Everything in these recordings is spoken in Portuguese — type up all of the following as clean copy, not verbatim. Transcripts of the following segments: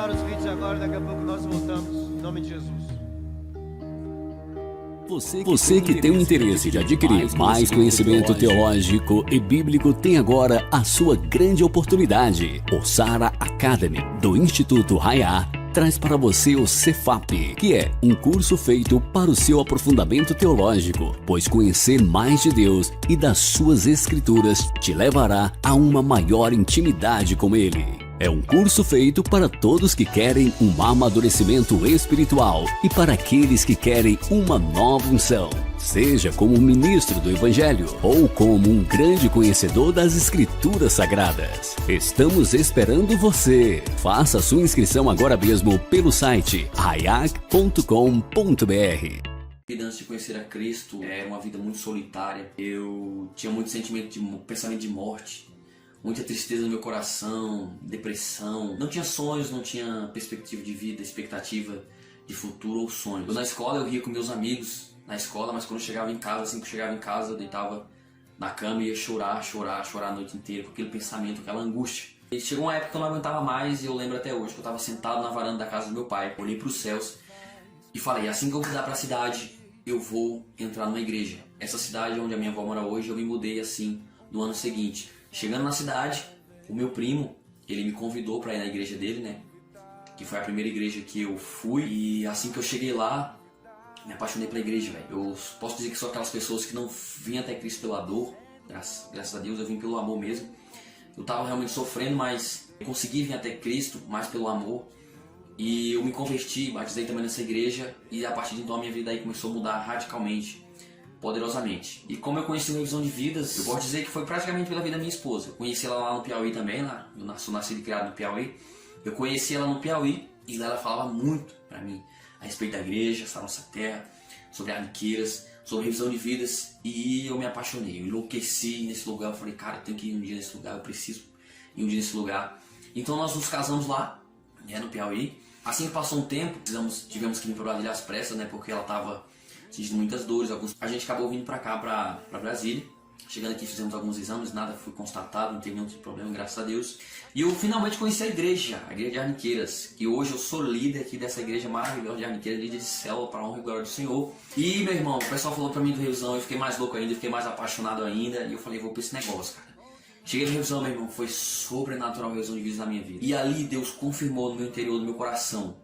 soltar os vídeos agora, daqui a pouco nós voltamos. Em nome de Jesus. Você que tem o interesse de adquirir mais conhecimento teológico e bíblico tem agora a sua grande oportunidade. O Sara Academy, do Instituto Raiá, traz para você o Cefap, que é um curso feito para o seu aprofundamento teológico, pois conhecer mais de Deus e das suas escrituras te levará a uma maior intimidade com Ele. É um curso feito para todos que querem um amadurecimento espiritual e para aqueles que querem uma nova unção. Seja como ministro do Evangelho ou como um grande conhecedor das Escrituras Sagradas. Estamos esperando você. Faça sua inscrição agora mesmo pelo site raiac.com.br. Antes de conhecer a Cristo, era uma vida muito solitária. Eu tinha muito pensamento de morte. Muita tristeza no meu coração, depressão. Não tinha sonhos, não tinha perspectiva de vida, expectativa de futuro ou sonhos. Eu, na escola eu ria com meus amigos na escola, mas quando eu chegava em casa, assim que eu chegava em casa, eu deitava na cama e ia chorar a noite inteira com aquele pensamento, aquela angústia. E chegou uma época que eu não aguentava mais e eu lembro até hoje que eu estava sentado na varanda da casa do meu pai, olhei para os céus e falei, assim que eu mudar para a cidade, eu vou entrar numa igreja. Essa cidade onde a minha avó mora hoje, eu me mudei assim no ano seguinte. Chegando na cidade, o meu primo, ele me convidou para ir na igreja dele, né? Que foi a primeira igreja que eu fui. E assim que eu cheguei lá, me apaixonei pela igreja, velho. Eu posso dizer que sou aquelas pessoas que não vinham até Cristo pela dor. Graças a Deus, eu vim pelo amor mesmo. Eu tava realmente sofrendo, mas eu consegui vir até Cristo mais pelo amor. E eu me converti, batizei também nessa igreja. E a partir de então a minha vida aí começou a mudar radicalmente. Poderosamente. E como eu conheci uma Visão de Vidas, eu posso dizer que foi praticamente pela vida da minha esposa. Eu conheci ela lá no Piauí também, eu sou nascido e criado no Piauí. Eu conheci ela no Piauí e lá ela falava muito pra mim a respeito da igreja, essa nossa terra, sobre arniqueiras, sobre Visão de Vidas. E eu me apaixonei, eu enlouqueci nesse lugar. Eu falei, cara, eu tenho que ir um dia nesse lugar, eu preciso ir um dia nesse lugar. Então nós nos casamos lá, no Piauí. Assim que passou um tempo, tivemos que vir para Brasília às pressas, né, porque ela estava sentindo muitas dores. A gente acabou vindo para cá, para Brasília. Chegando aqui fizemos alguns exames, nada foi constatado, não teve nenhum tipo de problema, graças a Deus. E eu finalmente conheci a igreja de Arniqueiras, que hoje eu sou líder aqui dessa igreja maravilhosa de Arniqueiras, líder de célula para a honra e glória do Senhor. E meu irmão, o pessoal falou para mim do Revisão, eu fiquei mais louco ainda, fiquei mais apaixonado ainda, e eu falei, vou para esse negócio, cara. Cheguei na Revisão, meu irmão, foi sobrenatural a Revisão de Vidas na minha vida. E ali Deus confirmou no meu interior, no meu coração,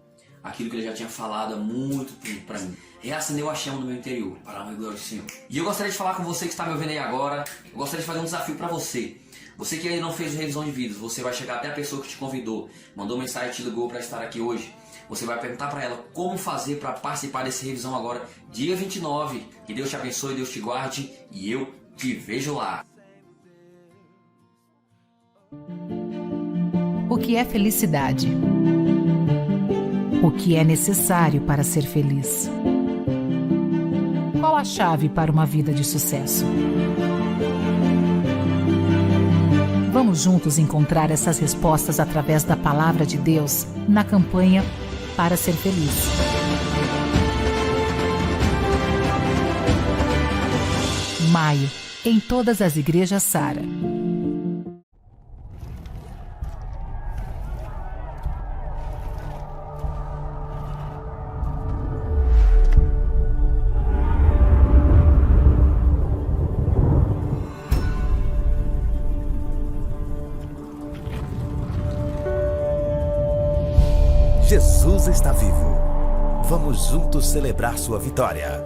aquilo que Ele já tinha falado há muito tempo para mim. Reacendeu a chama no meu interior, para a honra e glória do Senhor. E eu gostaria de falar com você que está me ouvindo aí agora. Eu gostaria de fazer um desafio para você. Você que ainda não fez Revisão de Vidas, você vai chegar até a pessoa que te convidou, mandou mensagem, te ligou para estar aqui hoje. Você vai perguntar para ela como fazer para participar desse Revisão agora, dia 29. Que Deus te abençoe, Deus te guarde e eu te vejo lá. O que é felicidade? O que é necessário para ser feliz? Qual a chave para uma vida de sucesso? Vamos juntos encontrar essas respostas através da Palavra de Deus na campanha Para Ser Feliz. Maio, em todas as igrejas Sara. Jesus está vivo. Vamos juntos celebrar sua vitória.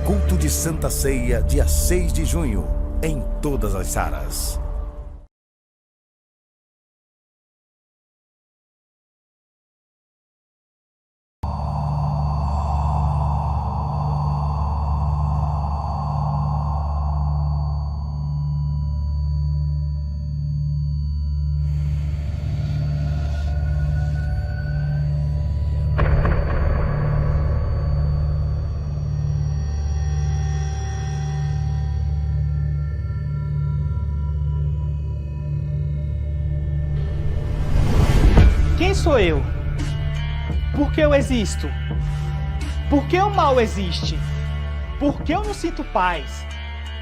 Culto de Santa Ceia, dia 6 de junho, em todas as Saras. Quem sou eu? Por que eu existo? Por que o mal existe? Por que eu não sinto paz?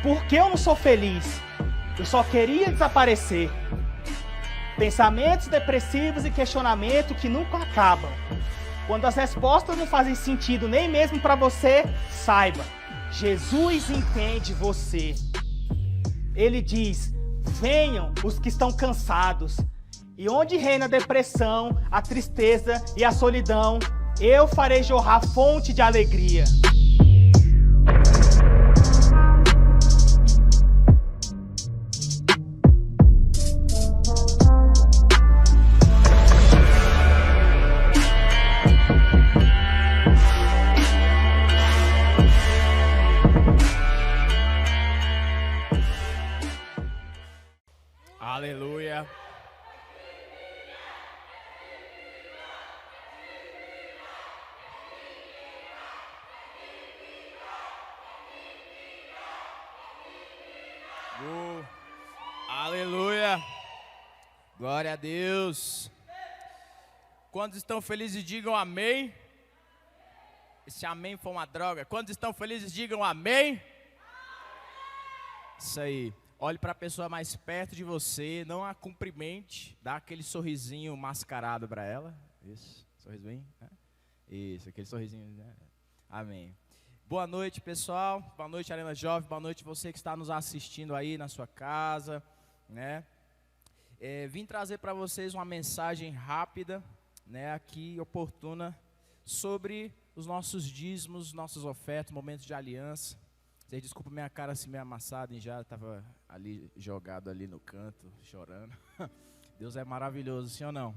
Por que eu não sou feliz? Eu só queria desaparecer. Pensamentos depressivos e questionamento que nunca acabam. Quando as respostas não fazem sentido nem mesmo para você, saiba, Jesus entende você. Ele diz: venham os que estão cansados. E onde reina a depressão, a tristeza e a solidão, eu farei jorrar fonte de alegria. Aleluia. Aleluia. Glória a Deus. Quantos estão felizes, digam amém. Esse amém foi uma droga. Quantos estão felizes, digam amém. Isso aí. Olhe para a pessoa mais perto de você, não a cumprimente, dá aquele sorrisinho mascarado para ela. Isso, sorrisinho. Né? Isso, aquele sorrisinho. Né? Amém. Boa noite, pessoal. Boa noite, Arena Jovem. Boa noite, você que está nos assistindo aí na sua casa. Né? Vim trazer para vocês uma mensagem rápida, né, aqui oportuna, sobre os nossos dízimos, nossas ofertas, momentos de aliança. Vocês desculpem minha cara assim meio amassada, e já estava ali jogado ali no canto, chorando. Deus é maravilhoso, sim ou não?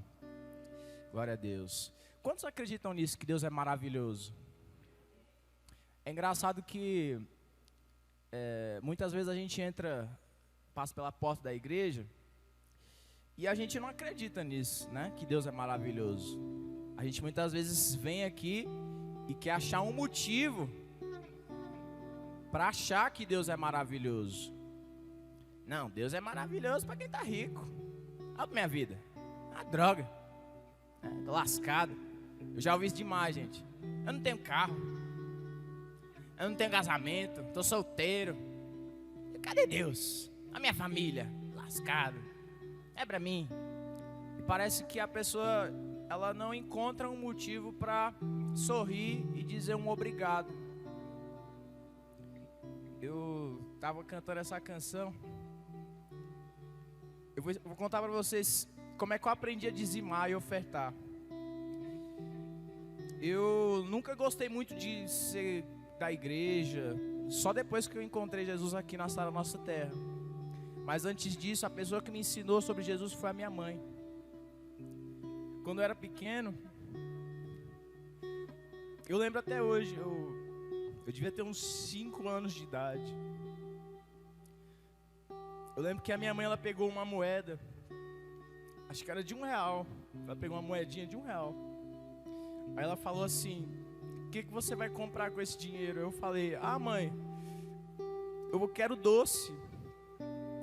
Glória a Deus. Quantos acreditam nisso, que Deus é maravilhoso? É engraçado que muitas vezes a gente passa pela porta da igreja e a gente não acredita nisso, né? Que Deus é maravilhoso. A gente muitas vezes vem aqui e quer achar um motivo para achar que Deus é maravilhoso. Não, Deus é maravilhoso para quem está rico. Olha pra minha vida, a droga, tô lascado. Eu já ouvi isso demais, gente. Eu não tenho carro, eu não tenho casamento, tô solteiro. Cadê Deus? A minha família, lascado. É pra mim. E parece que a pessoa, ela não encontra um motivo para sorrir e dizer um obrigado. Eu estava cantando essa canção. Eu vou contar para vocês como é que eu aprendi a dizimar e ofertar. Eu nunca gostei muito de ser da igreja, só depois que eu encontrei Jesus aqui na nossa terra. Mas antes disso, a pessoa que me ensinou sobre Jesus foi a minha mãe. Quando eu era pequeno, eu lembro até hoje, eu devia ter uns 5 anos de idade. Eu lembro que a minha mãe, ela pegou uma moeda, acho que era de R$1. Ela pegou uma moedinha de R$1. Aí ela falou assim: o que você vai comprar com esse dinheiro? Eu falei: mãe, eu quero doce.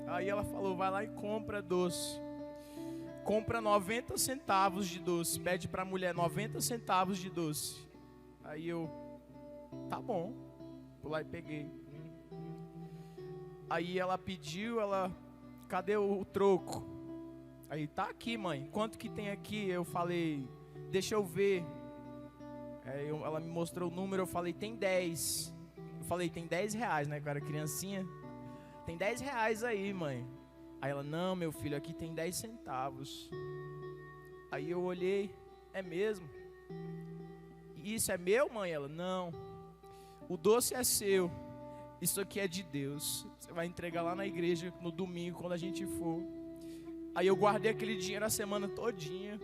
Aí ela falou: vai lá e compra doce. Compra 90 centavos de doce. Pede pra mulher 90 centavos de doce. Aí eu: tá bom. Fui lá e peguei. Aí ela pediu, cadê o troco? Aí: tá aqui, mãe. Quanto que tem aqui? Eu falei: deixa eu ver. Aí ela me mostrou o número, eu falei: tem 10. Eu falei: tem R$10, né? Que eu era criancinha. Tem R$10 aí, mãe. Aí ela: não, meu filho, aqui tem 10 centavos. Aí eu olhei: é mesmo? Isso é meu, mãe? Ela: não. O doce é seu. Isso aqui é de Deus. Você vai entregar lá na igreja no domingo, quando a gente for. Aí eu guardei aquele dinheiro a semana todinha.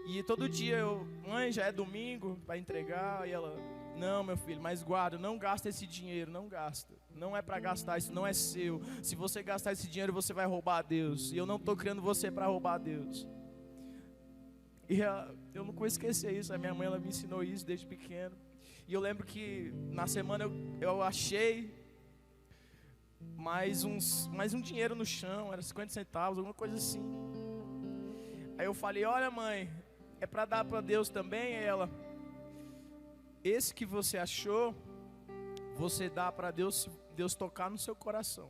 E todo dia mãe, já é domingo, vai entregar. E ela: não, meu filho, mas guarda, não gasta esse dinheiro, não gasta. Não é para gastar, isso não é seu. Se você gastar esse dinheiro, você vai roubar a Deus. E eu não estou criando você para roubar a Deus. E eu não vou esquecer isso. A minha mãe, ela me ensinou isso desde pequeno. E eu lembro que na semana eu achei mais um dinheiro no chão, era 50 centavos, alguma coisa assim. Aí eu falei: olha, mãe, é para dar para Deus também? E ela: esse que você achou, você dá para Deus se Deus tocar no seu coração.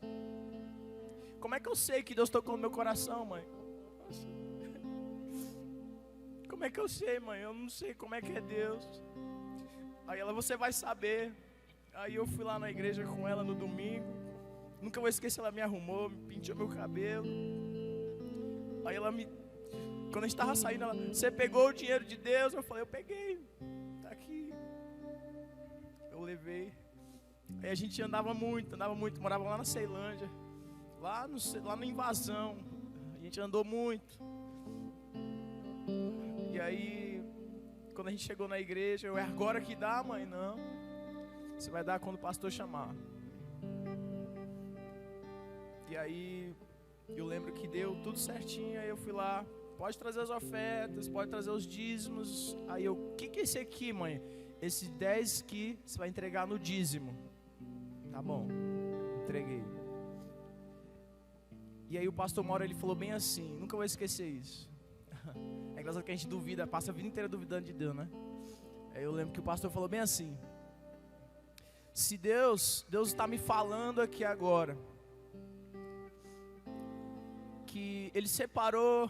Como é que eu sei que Deus tocou no meu coração, mãe? nossa, como é que eu sei, mãe? Eu não sei como é que é Deus. Aí ela, você vai saber. Aí eu fui lá na igreja com ela no domingo. Nunca vou esquecer, ela me arrumou, me penteou meu cabelo. Aí ela me... Quando a gente estava saindo, ela, você pegou o dinheiro de Deus? Eu falei, eu peguei, tá aqui. Eu levei. Aí a gente andava muito, morava lá na Ceilândia, lá no Invasão. A gente andou muito. E aí, quando a gente chegou na igreja, eu, é agora que dá, mãe? Não, você vai dar quando o pastor chamar. E aí, eu lembro que deu tudo certinho, aí eu fui lá, pode trazer as ofertas, pode trazer os dízimos. Aí eu, o que é esse aqui, mãe? Esse 10 que você vai entregar no dízimo. Tá bom, entreguei. E aí o pastor Mauro, ele falou bem assim, nunca vou esquecer isso. É engraçado que a gente duvida, passa a vida inteira duvidando de Deus, né? Aí eu lembro que o pastor falou bem assim, se Deus está me falando aqui agora, que Ele separou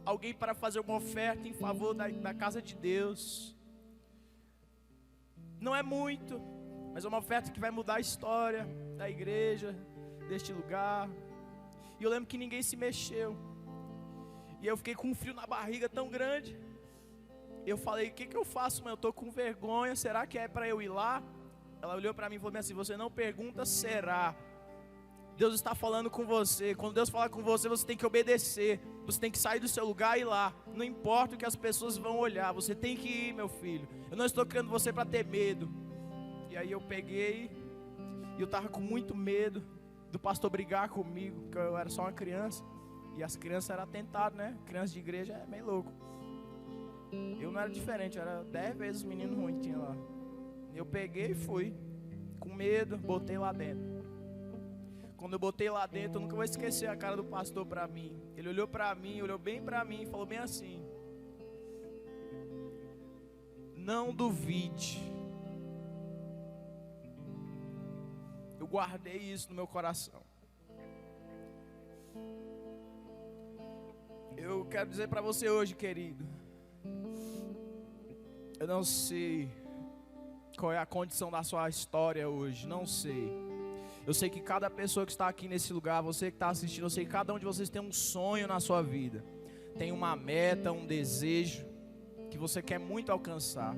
alguém para fazer uma oferta em favor da casa de Deus, não é muito, mas é uma oferta que vai mudar a história da igreja, deste lugar. E eu lembro que ninguém se mexeu. E eu fiquei com um frio na barriga tão grande. Eu falei, o que eu faço, mãe? Eu estou com vergonha, será que é para eu ir lá? Ela olhou para mim e falou assim, você não pergunta, será? Deus está falando com você. Quando Deus falar com você, você tem que obedecer. Você tem que sair do seu lugar e ir lá. Não importa o que as pessoas vão olhar, você tem que ir, meu filho. Eu não estou criando você para ter medo. E aí eu peguei, e eu estava com muito medo do pastor brigar comigo, porque eu era só uma criança. E as crianças eram atentadas, né? Criança de igreja é meio louco. Eu não era diferente, eu era 10 vezes o menino ruim que tinha lá. Eu peguei e fui, com medo, botei lá dentro. Quando eu botei lá dentro, eu nunca vou esquecer a cara do pastor pra mim. Ele olhou pra mim, olhou bem pra mim e falou bem assim, não duvide. Eu guardei isso no meu coração. Eu quero dizer para você hoje, querido, eu não sei qual é a condição da sua história hoje, não sei. Eu sei que cada pessoa que está aqui nesse lugar, você que está assistindo, eu sei que cada um de vocês tem um sonho na sua vida, tem uma meta, um desejo que você quer muito alcançar.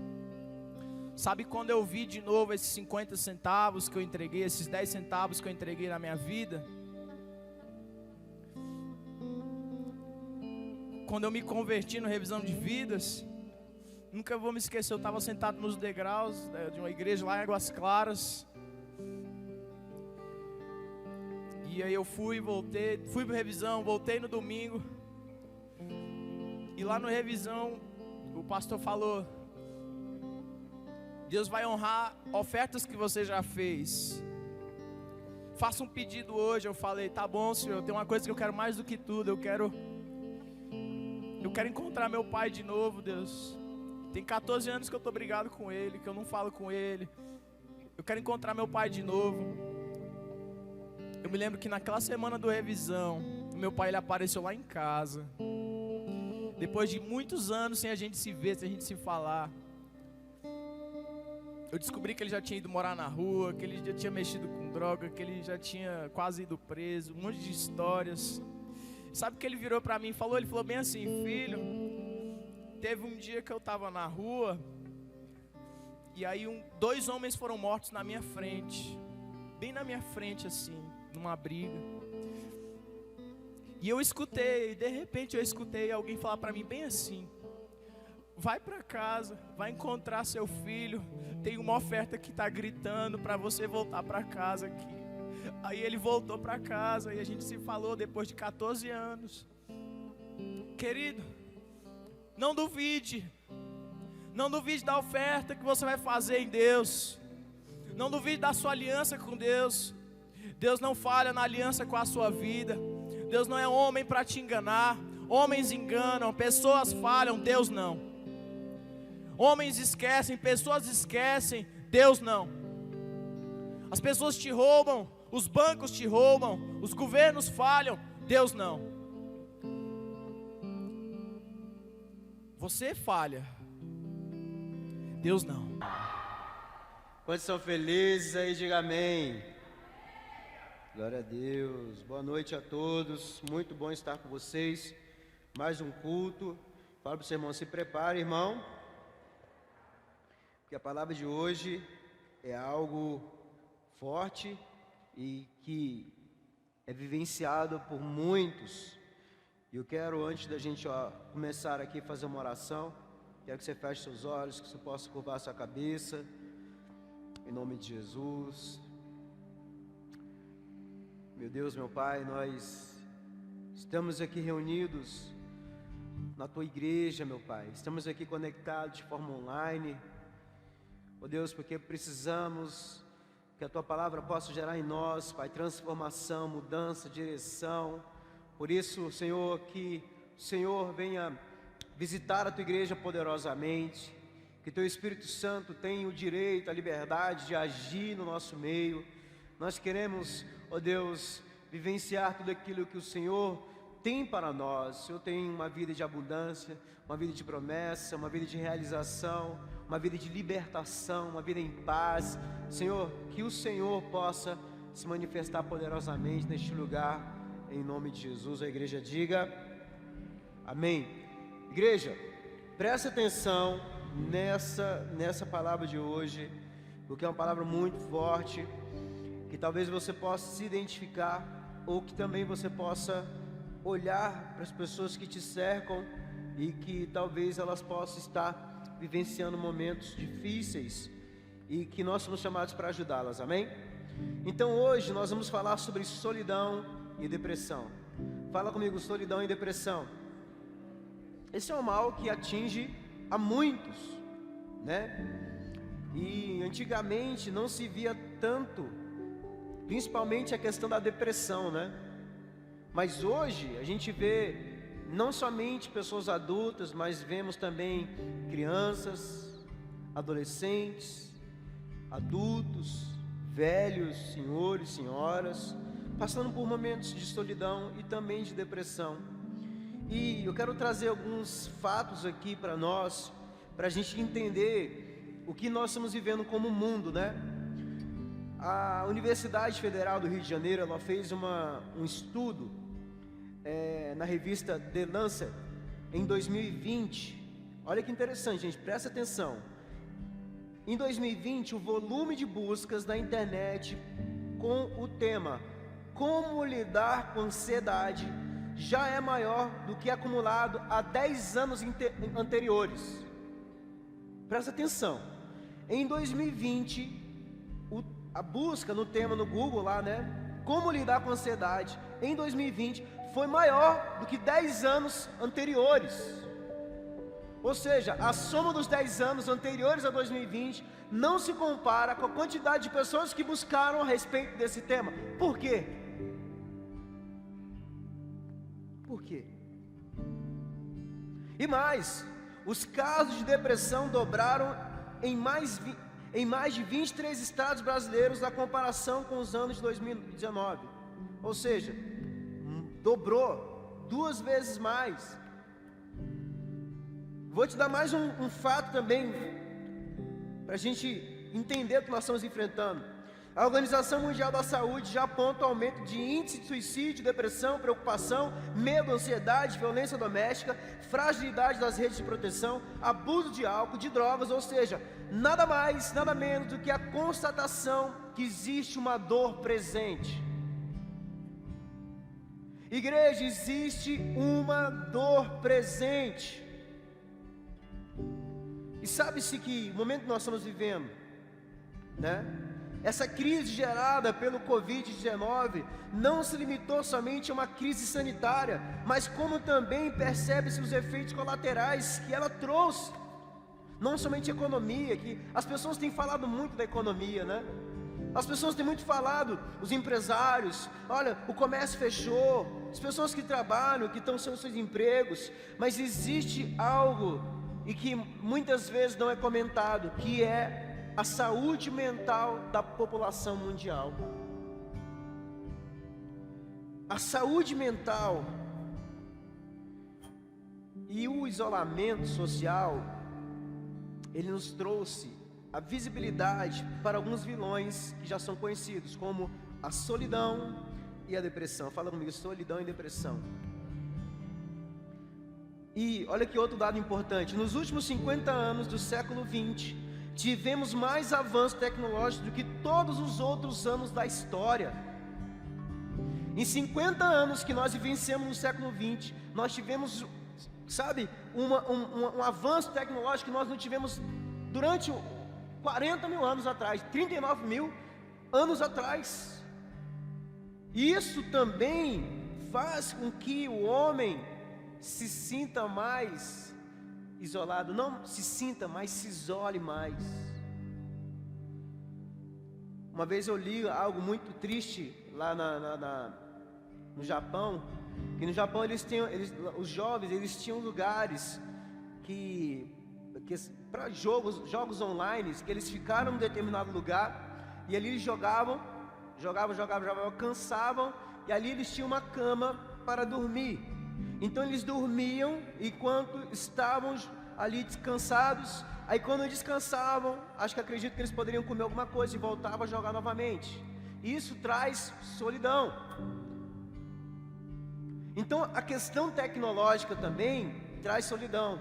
Sabe quando eu vi de novo esses 50 centavos que eu entreguei, esses 10 centavos que eu entreguei na minha vida? Quando eu me converti no Revisão de Vidas, nunca vou me esquecer, eu estava sentado nos degraus de uma igreja lá em Águas Claras. E aí eu fui para Revisão, voltei no domingo. E lá no Revisão, o pastor falou, Deus vai honrar ofertas que você já fez. Faça um pedido hoje. Eu falei, tá bom, Senhor, tem uma coisa que eu quero mais do que tudo. Eu quero encontrar meu pai de novo, Deus. Tem 14 anos que eu estou brigado com ele, que eu não falo com ele. Eu quero encontrar meu pai de novo. Eu me lembro que naquela semana do Revisão, meu pai ele apareceu lá em casa. Depois de muitos anos sem a gente se ver, sem a gente se falar. Eu descobri que ele já tinha ido morar na rua, que ele já tinha mexido com droga, que ele já tinha quase ido preso, um monte de histórias. Sabe o que ele virou pra mim e falou? Ele falou bem assim, filho, teve um dia que eu tava na rua, e aí 2 homens foram mortos na minha frente, bem na minha frente assim, numa briga. E eu escutei, de repente eu escutei alguém falar pra mim bem assim, vai pra casa, vai encontrar seu filho, tem uma oferta que tá gritando pra você voltar pra casa aqui. Aí ele voltou pra casa e a gente se falou depois de 14 anos. Querido, não duvide da oferta que você vai fazer em Deus. Não duvide da sua aliança com Deus. Deus não falha na aliança com a sua vida. Deus não é homem para te enganar. Homens enganam, pessoas falham, Deus não. Homens esquecem, pessoas esquecem, Deus não. As pessoas te roubam, os bancos te roubam, os governos falham, Deus não. Você falha. Deus não. Quantos são felizes aí, diga amém. Glória a Deus. Boa noite a todos. Muito bom estar com vocês. Mais um culto. Fala para o seu irmão, se prepare, irmão. Porque a palavra de hoje é algo forte e que é vivenciado por muitos. E eu quero, antes da gente começar aqui, fazer uma oração. Quero que você feche seus olhos, que você possa curvar sua cabeça. Em nome de Jesus. Meu Deus, meu Pai, nós estamos aqui reunidos na Tua igreja, meu Pai. Estamos aqui conectados de forma online. Ó Deus, porque precisamos que a Tua palavra possa gerar em nós, Pai, transformação, mudança, direção. Por isso, Senhor, que o Senhor venha visitar a Tua igreja poderosamente, que Teu Espírito Santo tenha o direito, a liberdade de agir no nosso meio. Nós queremos, ó Deus, vivenciar tudo aquilo que o Senhor tem para nós. O Senhor tem uma vida de abundância, uma vida de promessa, uma vida de realização, uma vida de libertação, uma vida em paz. Senhor, que o Senhor possa se manifestar poderosamente neste lugar, em nome de Jesus. A igreja diga amém. Igreja, preste atenção nessa palavra de hoje, porque é uma palavra muito forte, que talvez você possa se identificar, ou que também você possa olhar para as pessoas que te cercam e que talvez elas possam estar vivenciando momentos difíceis e que nós somos chamados para ajudá-las, amém? Então hoje nós vamos falar sobre solidão e depressão. Fala comigo, solidão e depressão. Esse é um mal que atinge a muitos, né? E antigamente não se via tanto, principalmente a questão da depressão, né? Mas hoje a gente vê não somente pessoas adultas, mas vemos também crianças, adolescentes, adultos, velhos, senhores, senhoras, passando por momentos de solidão e também de depressão. E eu quero trazer alguns fatos aqui para nós, para a gente entender o que nós estamos vivendo como mundo, né? A Universidade Federal do Rio de Janeiro, ela fez um estudo na revista The Lancet em 2020. Olha que interessante, gente, presta atenção. Em 2020, o volume de buscas na internet com o tema Como lidar com ansiedade já é maior do que acumulado há 10 anos anteriores. Presta atenção. Em 2020, a busca no tema no Google lá, né? Como lidar com ansiedade, em 2020, foi maior do que 10 anos anteriores. Ou seja, a soma dos 10 anos anteriores a 2020 não se compara com a quantidade de pessoas que buscaram a respeito desse tema. Por quê? Por quê? E mais, os casos de depressão dobraram em mais de 23 estados brasileiros na comparação com os anos de 2019. Ou seja, dobrou 2 vezes mais. Vou te dar mais um fato também, para a gente entender o que nós estamos enfrentando. A Organização Mundial da Saúde já aponta aumento de índice de suicídio, depressão, preocupação, medo, ansiedade, violência doméstica, fragilidade das redes de proteção, abuso de álcool, de drogas, ou seja, nada mais, nada menos do que a constatação que existe uma dor presente. Igreja, existe uma dor presente. E sabe-se que o momento que nós estamos vivendo, né? Essa crise gerada pelo Covid-19 não se limitou somente a uma crise sanitária, mas como também percebe-se os efeitos colaterais que ela trouxe. Não somente a economia, que as pessoas têm falado muito da economia, né? As pessoas têm muito falado, os empresários, olha, o comércio fechou, as pessoas que trabalham, que estão sem seus empregos, mas existe algo e que muitas vezes não é comentado, que é a saúde mental da população mundial. A saúde mental E o isolamento social, ele nos trouxe a visibilidade para alguns vilões que já são conhecidos, como a solidão e a depressão. Fala comigo, solidão e depressão. E olha que outro dado importante: nos últimos 50 anos do século 20, tivemos mais avanço tecnológico do que todos os outros anos da história. Em 50 anos que nós vivenciamos no século 20, nós tivemos, sabe, um avanço tecnológico que nós não tivemos durante 40 mil anos atrás, 39 mil anos atrás. E isso também faz com que o homem se sinta mais isolado, não se sinta, mas se isole mais. Uma vez eu li algo muito triste lá no Japão, que no Japão os jovens eles tinham lugares que para jogos online, que eles ficaram em um determinado lugar e ali eles jogavam, cansavam, e ali eles tinham uma cama para dormir. Então eles dormiam enquanto estavam ali descansados. Aí quando descansavam, acredito que eles poderiam comer alguma coisa e voltavam a jogar novamente. Isso traz solidão. Então a questão tecnológica também traz solidão.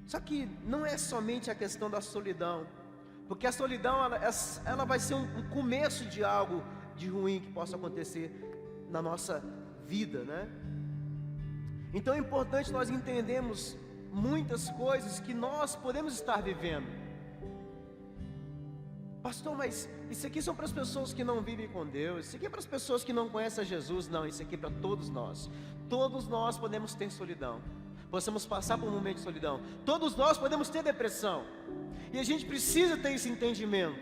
Só que não é somente a questão da solidão, porque a solidão ela vai ser um começo de algo de ruim que possa acontecer na nossa vida, né? Então é importante nós entendermos muitas coisas que nós podemos estar vivendo. Pastor, mas isso aqui são para as pessoas que não vivem com Deus, isso aqui é para as pessoas que não conhecem a Jesus. Não, isso aqui é para todos nós. Todos nós podemos ter solidão, possamos passar por um momento de solidão. Todos nós podemos ter depressão, e a gente precisa ter esse entendimento.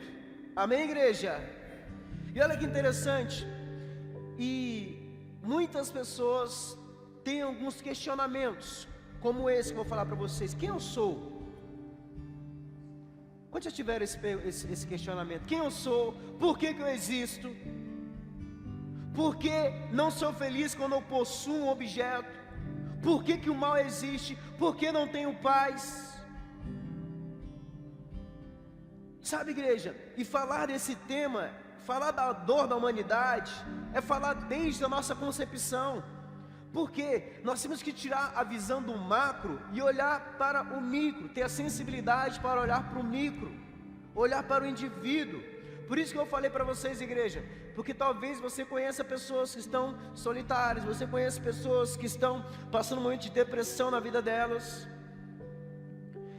Amém, igreja? E olha que interessante, e muitas pessoas têm alguns questionamentos, como esse que eu vou falar para vocês: quem eu sou? Quando já tiveram esse questionamento? Quem eu sou? Por que eu existo? Por que não sou feliz quando eu possuo um objeto? Por que o mal existe? Por que não tenho paz? Sabe, igreja, e falar desse tema, falar da dor da humanidade, é falar desde a nossa concepção. Porque nós temos que tirar a visão do macro e olhar para o micro, ter a sensibilidade para olhar para o micro, olhar para o indivíduo. Por isso que eu falei para vocês, igreja, porque talvez você conheça pessoas que estão solitárias, você conhece pessoas que estão passando um momento de depressão na vida delas.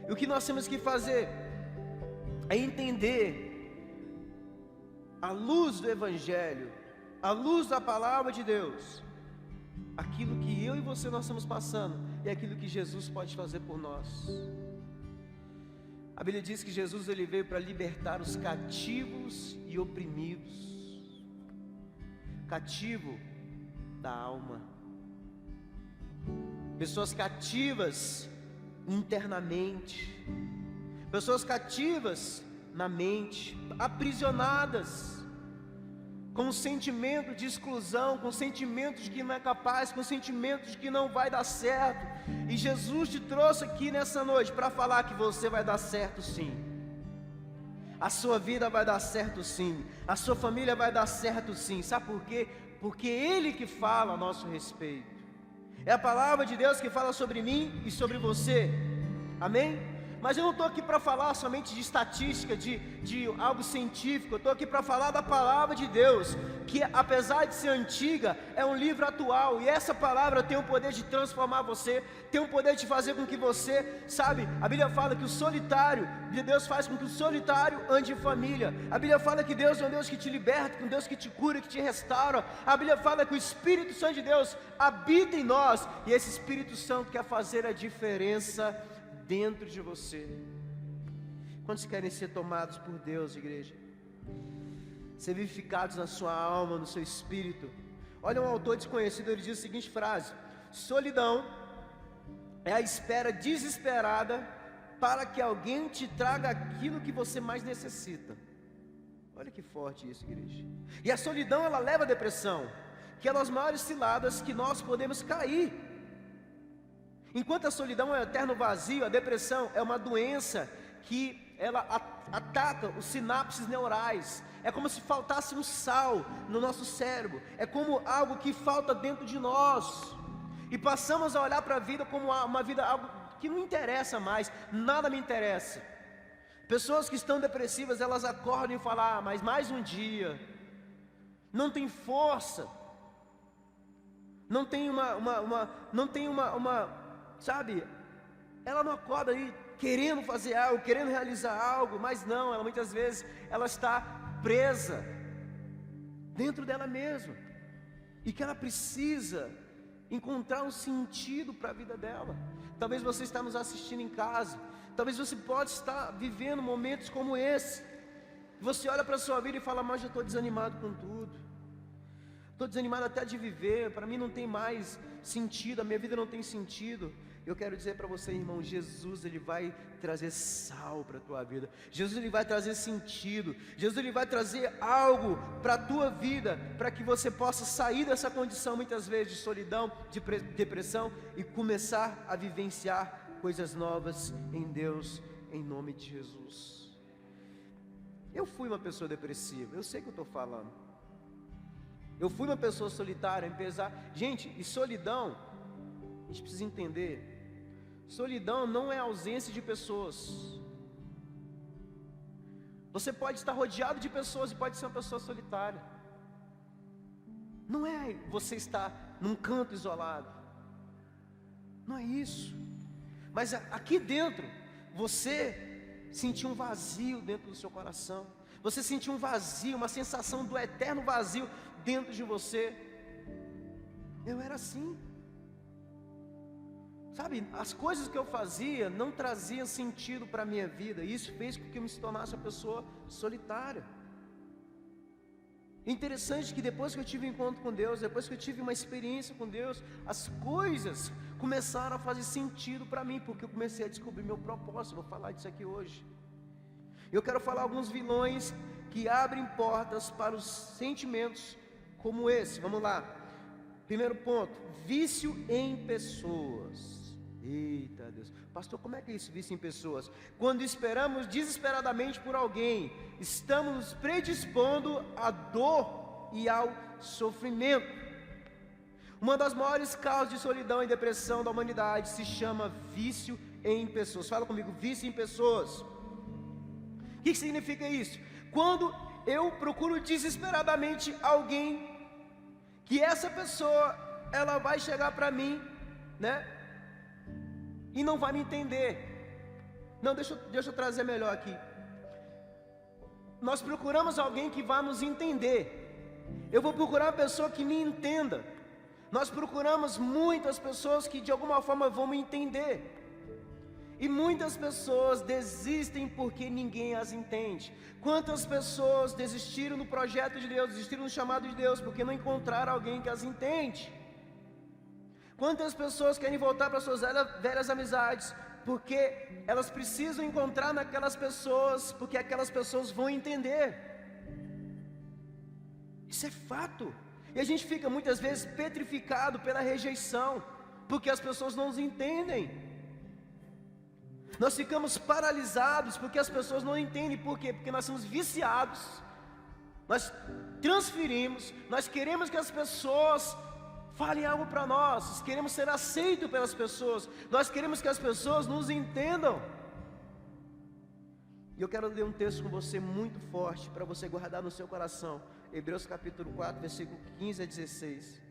E o que nós temos que fazer é entender, à luz do Evangelho, à luz da palavra de Deus, aquilo que eu e você nós estamos passando e aquilo que Jesus pode fazer por nós. A Bíblia diz que Jesus ele veio para libertar os cativos e oprimidos. Cativo da alma, pessoas cativas internamente, pessoas cativas na mente, aprisionadas com um sentimento de exclusão, com um sentimento de que não é capaz, com um sentimento de que não vai dar certo. E Jesus te trouxe aqui nessa noite para falar que você vai dar certo sim. A sua vida vai dar certo sim. A sua família vai dar certo sim. Sabe por quê? Porque é Ele que fala a nosso respeito. É a palavra de Deus que fala sobre mim e sobre você. Amém? Mas eu não estou aqui para falar somente de estatística, de algo científico. Eu estou aqui para falar da palavra de Deus, que apesar de ser antiga, é um livro atual. E essa palavra tem o poder de transformar você, tem o poder de fazer com que você, sabe, a Bíblia fala que o solitário, Deus faz com que o solitário ande em família. A Bíblia fala que Deus é um Deus que te liberta, um Deus que te cura, que te restaura. A Bíblia fala que o Espírito Santo de Deus habita em nós, e esse Espírito Santo quer fazer a diferença dentro de você. Quantos querem ser tomados por Deus, igreja? Ser vivificados na sua alma, no seu espírito. Olha, um autor desconhecido, ele diz a seguinte frase: solidão é a espera desesperada para que alguém te traga aquilo que você mais necessita. Olha que forte isso, igreja. E a solidão, ela leva à depressão, que é uma das maiores ciladas que nós podemos cair. Enquanto a solidão é o eterno vazio, a depressão é uma doença que ela ataca os sinapses neurais. É como se faltasse um sal no nosso cérebro. É como algo que falta dentro de nós. E passamos a olhar para a vida como uma vida, algo que não interessa mais, nada me interessa. Pessoas que estão depressivas, elas acordam e falam, mas mais um dia. Não tem força. Não tem sabe, ela não acorda aí querendo fazer algo, querendo realizar algo, mas não, ela muitas vezes, ela está presa dentro dela mesma, e que ela precisa encontrar um sentido para a vida dela. Talvez você está nos assistindo em casa, talvez você pode estar vivendo momentos como esse, você olha para a sua vida e fala, mas eu estou desanimado com tudo, estou desanimado até de viver, para mim não tem mais sentido, a minha vida não tem sentido. Eu quero dizer para você, irmão, Jesus, Ele vai trazer sal para a tua vida. Jesus, Ele vai trazer sentido. Jesus, Ele vai trazer algo para a tua vida, para que você possa sair dessa condição, muitas vezes, de solidão, de depressão, e começar a vivenciar coisas novas em Deus, em nome de Jesus. Eu fui uma pessoa depressiva, eu sei o que eu estou falando. Eu fui uma pessoa solitária, apesar... Gente, e solidão, a gente precisa entender, solidão não é ausência de pessoas. Você pode estar rodeado de pessoas e pode ser uma pessoa solitária. Não é você estar num canto isolado, não é isso. Mas aqui dentro, você sentiu um vazio dentro do seu coração. Você sentiu um vazio, uma sensação do eterno vazio dentro de você. Eu era assim. Sabe, as coisas que eu fazia não traziam sentido para a minha vida. E isso fez com que eu me tornasse uma pessoa solitária. Interessante que depois que eu tive um encontro com Deus, depois que eu tive uma experiência com Deus, as coisas começaram a fazer sentido para mim, porque eu comecei a descobrir meu propósito. Vou falar disso aqui hoje. Eu quero falar alguns vilões que abrem portas para os sentimentos como esse. Vamos lá. Primeiro ponto, vício em pessoas. Eita Deus, pastor, como é que é isso, vício em pessoas? Quando esperamos desesperadamente por alguém, estamos nos predispondo à dor e ao sofrimento. Uma das maiores causas de solidão e depressão da humanidade se chama vício em pessoas. Fala comigo, vício em pessoas. O que significa isso? Quando eu procuro desesperadamente alguém, que essa pessoa, ela vai chegar para mim, né? E não vai me entender. Não, deixa eu trazer melhor aqui. Nós procuramos alguém que vai nos entender. Eu vou procurar uma pessoa que me entenda. Nós procuramos muitas pessoas que de alguma forma vão me entender. E muitas pessoas desistem porque ninguém as entende. Quantas pessoas desistiram do projeto de Deus, desistiram do chamado de Deus, porque não encontraram alguém que as entende? Quantas pessoas querem voltar para suas velhas amizades, porque elas precisam encontrar naquelas pessoas, porque aquelas pessoas vão entender. Isso é fato. E a gente fica muitas vezes petrificado pela rejeição, porque as pessoas não nos entendem. Nós ficamos paralisados porque as pessoas não entendem. Por quê? Porque nós somos viciados, nós transferimos, nós queremos que as pessoas falem algo para nós, queremos ser aceitos pelas pessoas, nós queremos que as pessoas nos entendam. E eu quero ler um texto com você muito forte, para você guardar no seu coração. Hebreus capítulo 4, versículo 15 a 16.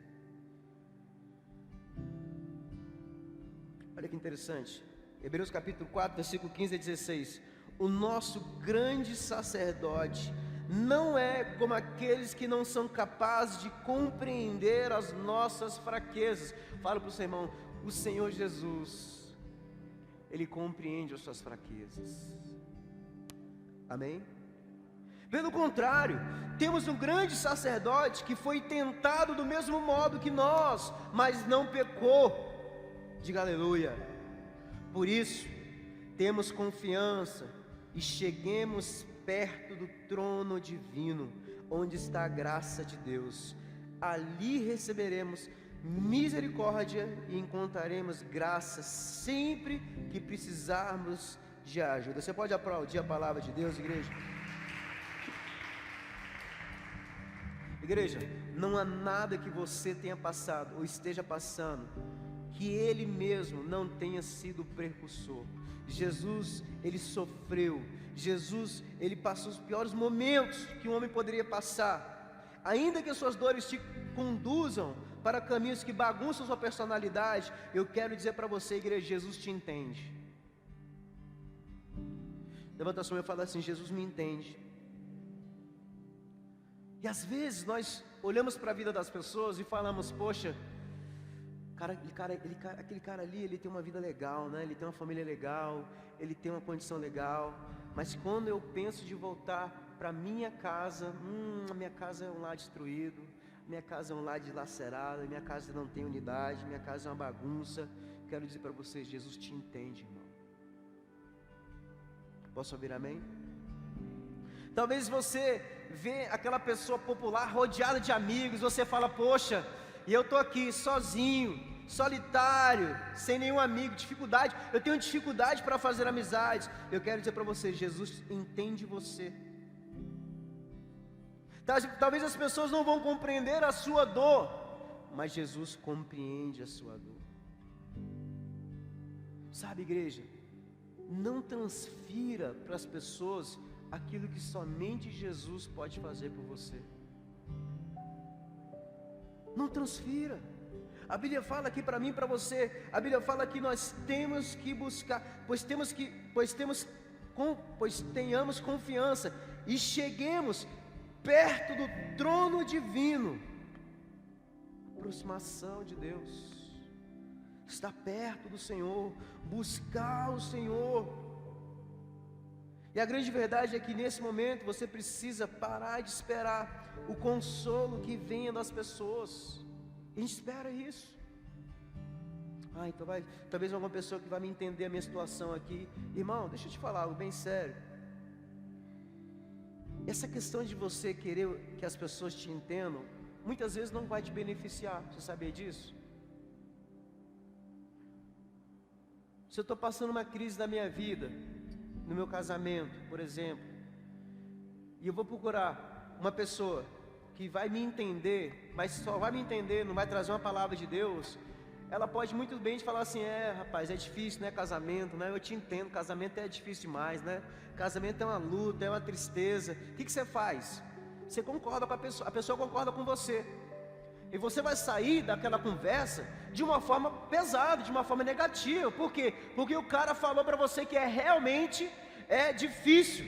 Olha que interessante. Hebreus capítulo 4, versículo 15 a 16. O nosso grande sacerdote não é como aqueles que não são capazes de compreender as nossas fraquezas. Fala para o seu irmão, o Senhor Jesus, Ele compreende as suas fraquezas. Amém? Pelo contrário, temos um grande sacerdote que foi tentado do mesmo modo que nós, mas não pecou. Diga aleluia. Por isso, temos confiança e cheguemos perto do trono divino, onde está a graça de Deus. Ali receberemos misericórdia e encontraremos graça sempre que precisarmos de ajuda. Você pode aplaudir a palavra de Deus, igreja? Igreja, não há nada que você tenha passado ou esteja passando que Ele mesmo não tenha sido precursor. Jesus, Ele sofreu. Jesus, Ele passou os piores momentos que um homem poderia passar. Ainda que as suas dores te conduzam para caminhos que bagunçam sua personalidade, eu quero dizer para você, igreja, Jesus te entende. Levanta a sua mão e fala assim: Jesus me entende. E às vezes nós olhamos para a vida das pessoas e falamos: poxa, aquele cara ali, ele tem uma vida legal, né? Ele tem uma família legal, ele tem uma condição legal. Mas quando eu penso de voltar para minha casa, a minha casa é um lar destruído, minha casa é um lar dilacerado, minha casa não tem unidade, minha casa é uma bagunça. Quero dizer para vocês, Jesus te entende, irmão. Posso ouvir amém? Talvez você vê aquela pessoa popular rodeada de amigos, você fala: poxa, e eu estou aqui sozinho, solitário, sem nenhum amigo, dificuldade, eu tenho dificuldade para fazer amizades. Eu quero dizer para você, Jesus entende você. Talvez as pessoas não vão compreender a sua dor, mas Jesus compreende a sua dor. Sabe, igreja, não transfira para as pessoas aquilo que somente Jesus pode fazer por você. Não transfira. A Bíblia fala aqui para mim e para você, a Bíblia fala que nós temos que buscar, pois tenhamos confiança e cheguemos perto do trono divino. Aproximação de Deus, estar perto do Senhor, buscar o Senhor. E a grande verdade é que nesse momento você precisa parar de esperar o consolo que venha das pessoas. A gente espera isso. Então talvez alguma pessoa que vai me entender a minha situação aqui. Irmão, deixa eu te falar algo bem sério. Essa questão de você querer que as pessoas te entendam, muitas vezes não vai te beneficiar. Você sabia disso? Se eu estou passando uma crise na minha vida, no meu casamento, por exemplo, e eu vou procurar uma pessoa que vai me entender, mas só vai me entender, não vai trazer uma palavra de Deus, ela pode muito bem te falar assim: rapaz, é difícil, né, casamento, né, eu te entendo, casamento é difícil demais, né, casamento é uma luta, é uma tristeza. O que você faz? Você concorda com a pessoa concorda com você, e você vai sair daquela conversa de uma forma pesada, de uma forma negativa. Por quê? Porque o cara falou para você que realmente é difícil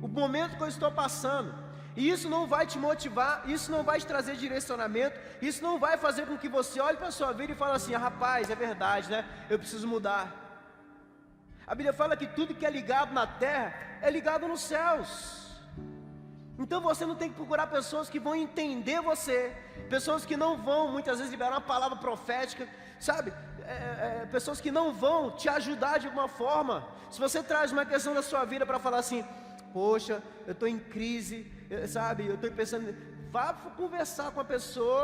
o momento que eu estou passando. E isso não vai te motivar, isso não vai te trazer direcionamento, isso não vai fazer com que você olhe para a sua vida e fale assim: rapaz, é verdade, né? Eu preciso mudar. A Bíblia fala que tudo que é ligado na terra é ligado nos céus. Então você não tem que procurar pessoas que vão entender você, pessoas que não vão muitas vezes liberar uma palavra profética, sabe? Pessoas que não vão te ajudar de alguma forma. Se você traz uma questão da sua vida para falar assim: poxa, eu estou em crise, sabe? Eu estou pensando, vá conversar com a pessoa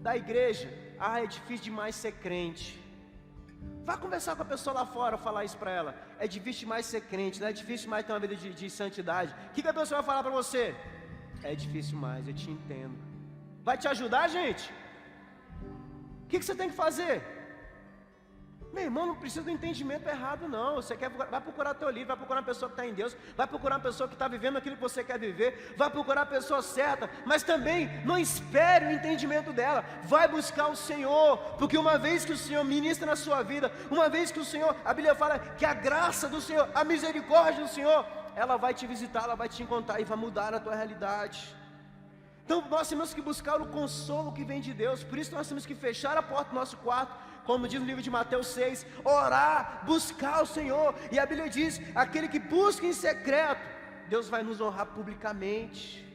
da igreja. É difícil demais ser crente. Vá conversar com a pessoa lá fora, falar isso para ela. É difícil demais ser crente, não é difícil mais ter uma vida de santidade. O que a pessoa vai falar para você? É difícil mais, eu te entendo. Vai te ajudar, gente? O que você tem que fazer? Meu irmão, não precisa do entendimento errado, não. Vai procurar teu livro, vai procurar uma pessoa que está em Deus, vai procurar uma pessoa que está vivendo aquilo que você quer viver, vai procurar a pessoa certa, mas também não espere o entendimento dela. Vai buscar o Senhor, porque uma vez que o Senhor ministra na sua vida, uma vez que o Senhor, a Bíblia fala que a graça do Senhor, a misericórdia do Senhor, ela vai te visitar, ela vai te encontrar e vai mudar a tua realidade. Então nós temos que buscar o consolo que vem de Deus. Por isso nós temos que fechar a porta do nosso quarto, como diz no livro de Mateus 6, orar, buscar o Senhor. E a Bíblia diz: aquele que busca em secreto, Deus vai nos honrar publicamente.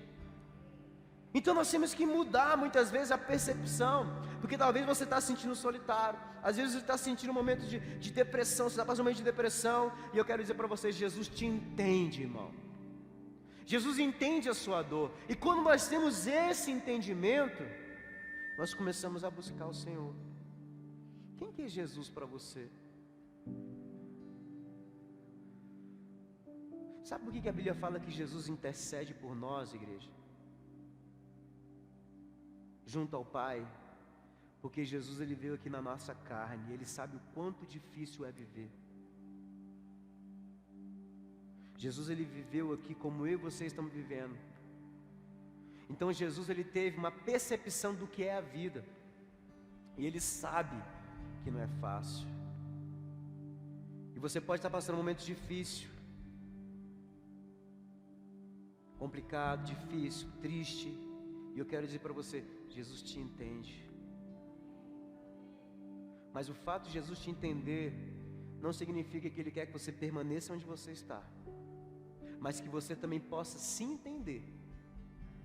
Então nós temos que mudar muitas vezes a percepção, porque talvez você está se sentindo solitário, às vezes você está sentindo um momento de depressão, você está passando um momento de depressão, e eu quero dizer para vocês: Jesus te entende, irmão. Jesus entende a sua dor, e quando nós temos esse entendimento, nós começamos a buscar o Senhor. Quem que é Jesus para você? Sabe por que a Bíblia fala que Jesus intercede por nós, igreja? Junto ao Pai, porque Jesus ele veio aqui na nossa carne, ele sabe o quanto difícil é viver. Jesus ele viveu aqui como eu e você estamos vivendo. Então Jesus ele teve uma percepção do que é a vida. E ele sabe que não é fácil. E você pode estar passando um momento difícil, complicado, difícil, triste. E eu quero dizer para você, Jesus te entende. Mas o fato de Jesus te entender não significa que Ele quer que você permaneça onde você está, mas que você também possa se entender,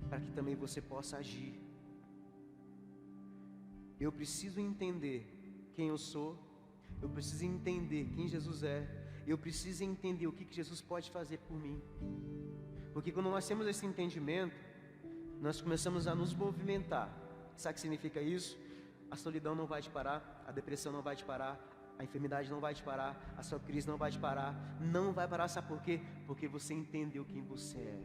para que também você possa agir. Eu preciso entender quem eu sou, eu preciso entender quem Jesus é, eu preciso entender o que Jesus pode fazer por mim. Porque quando nós temos esse entendimento, nós começamos a nos movimentar. Sabe o que significa isso? A solidão não vai te parar, a depressão não vai te parar, a enfermidade não vai te parar, a sua crise não vai te parar, não vai parar, sabe por quê? Porque você entendeu quem você é.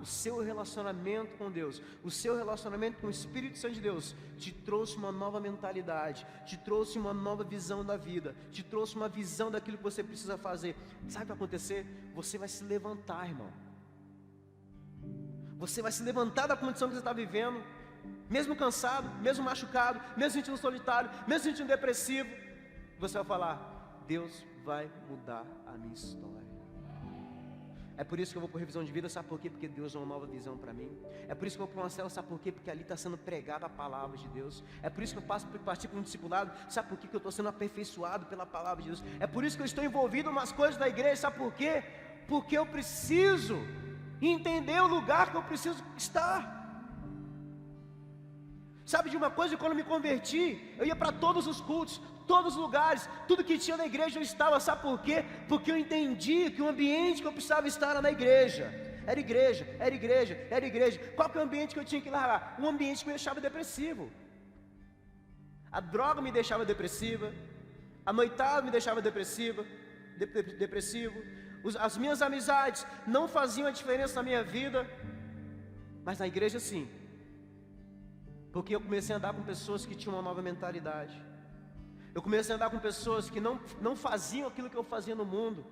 O seu relacionamento com Deus, o seu relacionamento com o Espírito Santo de Deus te trouxe uma nova mentalidade, te trouxe uma nova visão da vida, te trouxe uma visão daquilo que você precisa fazer. Sabe o que vai acontecer? Você vai se levantar, irmão. Você vai se levantar da condição que você está vivendo, mesmo cansado, mesmo machucado, mesmo sentindo solitário, mesmo sentindo depressivo. Você vai falar: Deus vai mudar a minha história. É por isso que eu vou por revisão de vida, sabe por quê? Porque Deus dá uma nova visão para mim. É por isso que eu vou para uma célula, sabe por quê? Porque ali está sendo pregada a palavra de Deus. É por isso que eu participo de um discipulado, sabe por quê? Que eu estou sendo aperfeiçoado pela palavra de Deus. É por isso que eu estou envolvido em umas coisas da igreja, sabe por quê? Porque eu preciso entender o lugar que eu preciso estar. Sabe de uma coisa? Quando eu me converti, eu ia para todos os cultos, todos os lugares, tudo que tinha na igreja eu estava. Sabe por quê? Porque eu entendi que o ambiente que eu precisava estar era na igreja. Era igreja, era igreja, era igreja. Qual que é o ambiente que eu tinha que largar? Um ambiente que me deixava depressivo. A droga me deixava depressiva, a noitada me deixava depressivo. As minhas amizades não faziam a diferença na minha vida, mas na igreja sim. Porque eu comecei a andar com pessoas que tinham uma nova mentalidade. Eu comecei a andar com pessoas que não faziam aquilo que eu fazia no mundo.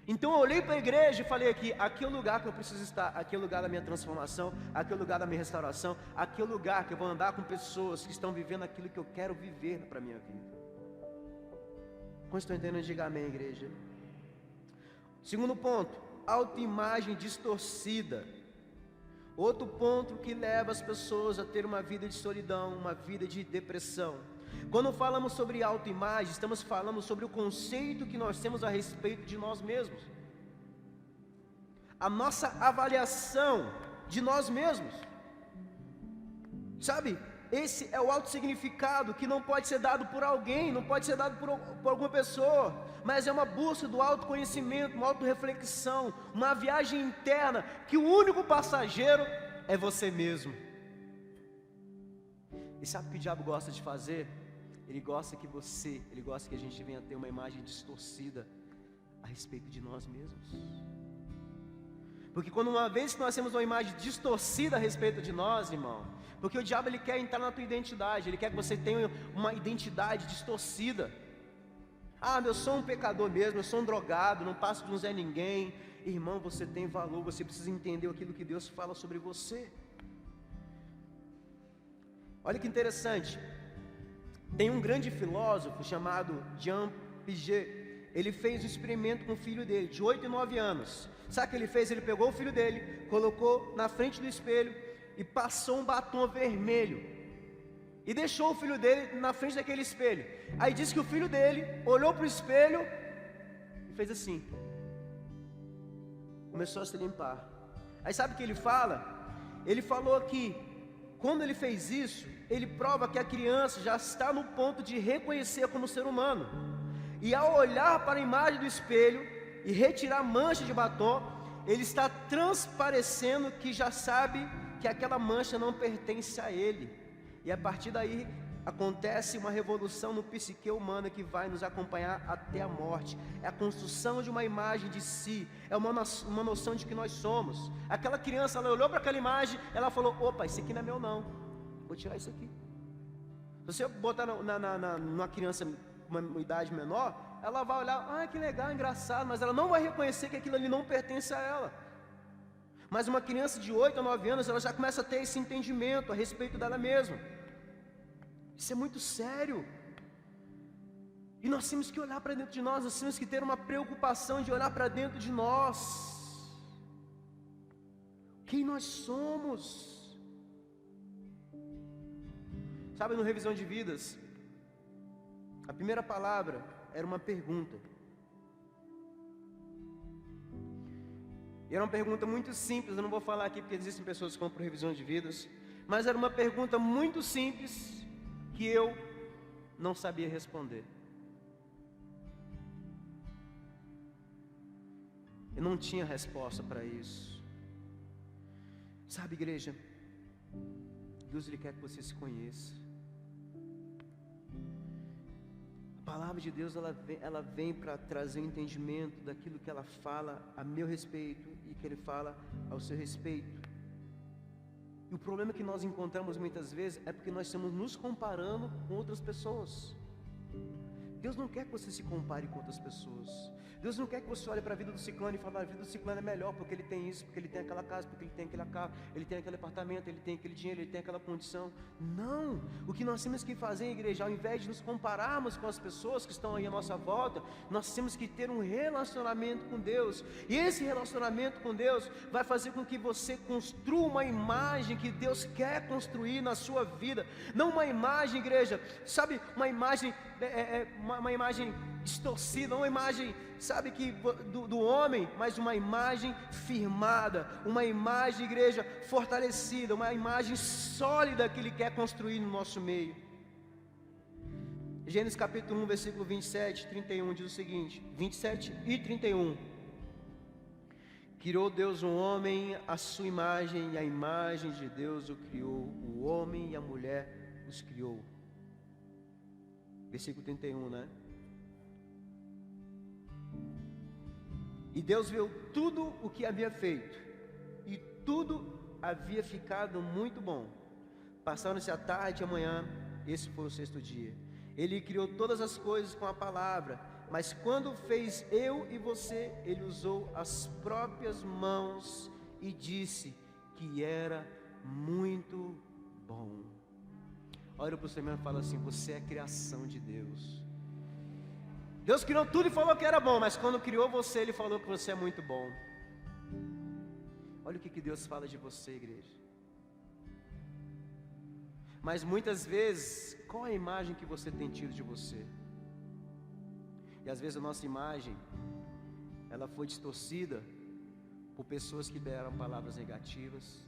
Então eu olhei para a igreja e falei: aqui é o lugar que eu preciso estar, aqui é o lugar da minha transformação, aqui é o lugar da minha restauração, aqui é o lugar que eu vou andar com pessoas que estão vivendo aquilo que eu quero viver para a minha vida. Quando estão entendendo, diga amém, igreja. Segundo ponto, autoimagem distorcida. Outro ponto que leva as pessoas a ter uma vida de solidão, uma vida de depressão. Quando falamos sobre autoimagem, estamos falando sobre o conceito que nós temos a respeito de nós mesmos. A nossa avaliação de nós mesmos. Sabe? Esse é o autossignificado que não pode ser dado por alguém, não pode ser dado por alguma pessoa, mas é uma busca do autoconhecimento, uma autorreflexão, uma viagem interna, que o único passageiro é você mesmo. E sabe o que o diabo gosta de fazer? Ele gosta que a gente venha ter uma imagem distorcida a respeito de nós mesmos. Porque quando uma vez que nós temos uma imagem distorcida a respeito de nós, irmão, porque o diabo ele quer entrar na tua identidade, ele quer que você tenha uma identidade distorcida. Eu sou um pecador mesmo, eu sou um drogado, não passo de um Zé Ninguém. Irmão, você tem valor, você precisa entender aquilo que Deus fala sobre você. Olha que interessante, tem um grande filósofo chamado Jean Piaget. Ele fez um experimento com o filho dele, de 8 e 9 anos. Sabe o que ele fez? Ele pegou o filho dele, colocou na frente do espelho e passou um batom vermelho e deixou o filho dele na frente daquele espelho. Aí disse que o filho dele olhou para o espelho e fez assim, começou a se limpar. Aí sabe o que ele fala? Ele falou que quando ele fez isso, ele prova que a criança já está no ponto de reconhecer como ser humano. E ao olhar para a imagem do espelho e retirar a mancha de batom, ele está transparecendo que já sabe que aquela mancha não pertence a ele. E a partir daí acontece uma revolução no psique humano que vai nos acompanhar até a morte. É a construção de uma imagem de si, é uma noção de que nós somos. Aquela criança, ela olhou para aquela imagem, ela falou: opa, isso aqui não é meu não, vou tirar isso aqui. Se você botar numa criança uma idade menor, ela vai olhar: ah, que legal, engraçado, mas ela não vai reconhecer que aquilo ali não pertence a ela. Mas uma criança de 8 a 9 anos, ela já começa a ter esse entendimento a respeito dela mesma. Isso é muito sério. E nós temos que olhar para dentro de nós temos que ter uma preocupação de olhar para dentro de nós. Quem nós somos? Sabe, no Revisão de Vidas, a primeira palavra era uma pergunta. E era uma pergunta muito simples, eu não vou falar aqui porque existem pessoas que compram Revisão de Vidas, mas era uma pergunta muito simples que eu não sabia responder. Eu não tinha resposta para isso. Sabe, igreja, Deus ele quer que você se conheça. A palavra de Deus ela vem para trazer o entendimento daquilo que ela fala a meu respeito e que ele fala ao seu respeito. E o problema que nós encontramos muitas vezes é porque nós estamos nos comparando com outras pessoas. Deus não quer que você se compare com outras pessoas. Deus não quer que você olhe para a vida do ciclano e fale: a vida do ciclano é melhor porque ele tem isso, porque ele tem aquela casa, porque ele tem aquele carro, ele tem aquele apartamento, ele tem aquele dinheiro, ele tem aquela condição. Não! O que nós temos que fazer, igreja, ao invés de nos compararmos com as pessoas que estão aí à nossa volta, nós temos que ter um relacionamento com Deus. E esse relacionamento com Deus vai fazer com que você construa uma imagem que Deus quer construir na sua vida. Não uma imagem, igreja, sabe, uma imagem uma imagem distorcida, uma imagem, sabe, que do homem, mas uma imagem firmada, uma imagem, igreja, fortalecida, uma imagem sólida que Ele quer construir no nosso meio. Gênesis capítulo 1, versículo 27, 31 diz o seguinte, 27 e 31: criou Deus um homem à sua imagem, e a imagem de Deus o criou, o homem e a mulher os criou. Versículo 31, né? E Deus viu tudo o que havia feito, e tudo havia ficado muito bom. Passaram-se a tarde e a manhã, esse foi o sexto dia. Ele criou todas as coisas com a palavra, mas quando fez eu e você, Ele usou as próprias mãos e disse que era muito bom. Olha para o seu irmão e fala assim: você é a criação de Deus. Deus criou tudo e falou que era bom, mas quando criou você, Ele falou que você é muito bom. Olha o que Deus fala de você, igreja. Mas muitas vezes, qual é a imagem que você tem tido de você? E às vezes a nossa imagem, ela foi distorcida por pessoas que deram palavras negativas.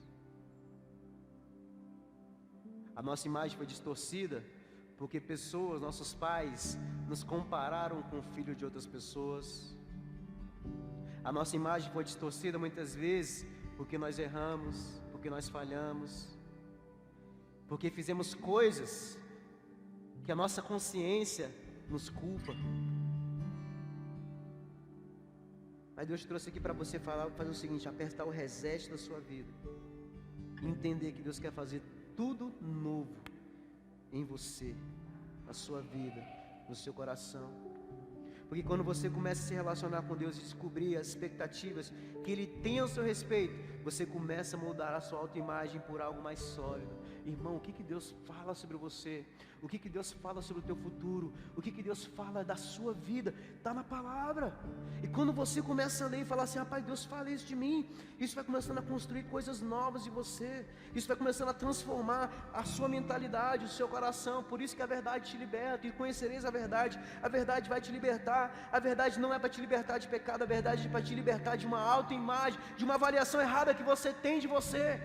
A nossa imagem foi distorcida porque pessoas, nossos pais, nos compararam com o filho de outras pessoas. A nossa imagem foi distorcida muitas vezes porque nós erramos, porque nós falhamos, porque fizemos coisas que a nossa consciência nos culpa. Mas Deus trouxe aqui para você fazer o seguinte: apertar o reset da sua vida, entender que Deus quer fazer tudo novo em você, na sua vida, no seu coração. Porque quando você começa a se relacionar com Deus e descobrir as expectativas que Ele tem ao seu respeito, você começa a mudar a sua autoimagem por algo mais sólido. Irmão, o que Deus fala sobre você? O que Deus fala sobre o teu futuro? O que Deus fala da sua vida? Está na palavra. E quando você começa a ler e falar assim: rapaz, Deus fala isso de mim, isso vai começando a construir coisas novas de você. Isso vai começando a transformar a sua mentalidade, o seu coração. Por isso que a verdade te liberta, e conhecereis a verdade vai te libertar. A verdade não é para te libertar de pecado, a verdade é para te libertar de uma autoimagem, de uma avaliação errada que você tem de você.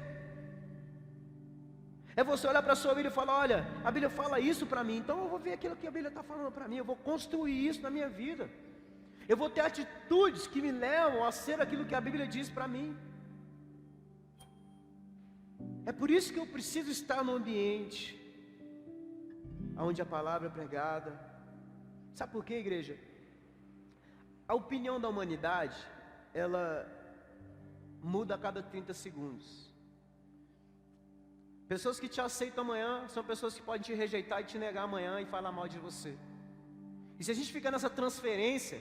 É você olhar para a sua Bíblia e falar: olha, a Bíblia fala isso para mim, então eu vou ver aquilo que a Bíblia está falando para mim, eu vou construir isso na minha vida. Eu vou ter atitudes que me levam a ser aquilo que a Bíblia diz para mim. É por isso que eu preciso estar no ambiente onde a palavra é pregada. Sabe por quê, igreja? A opinião da humanidade, ela muda a cada 30 segundos. Pessoas que te aceitam amanhã são pessoas que podem te rejeitar e te negar amanhã e falar mal de você. E se a gente ficar nessa transferência,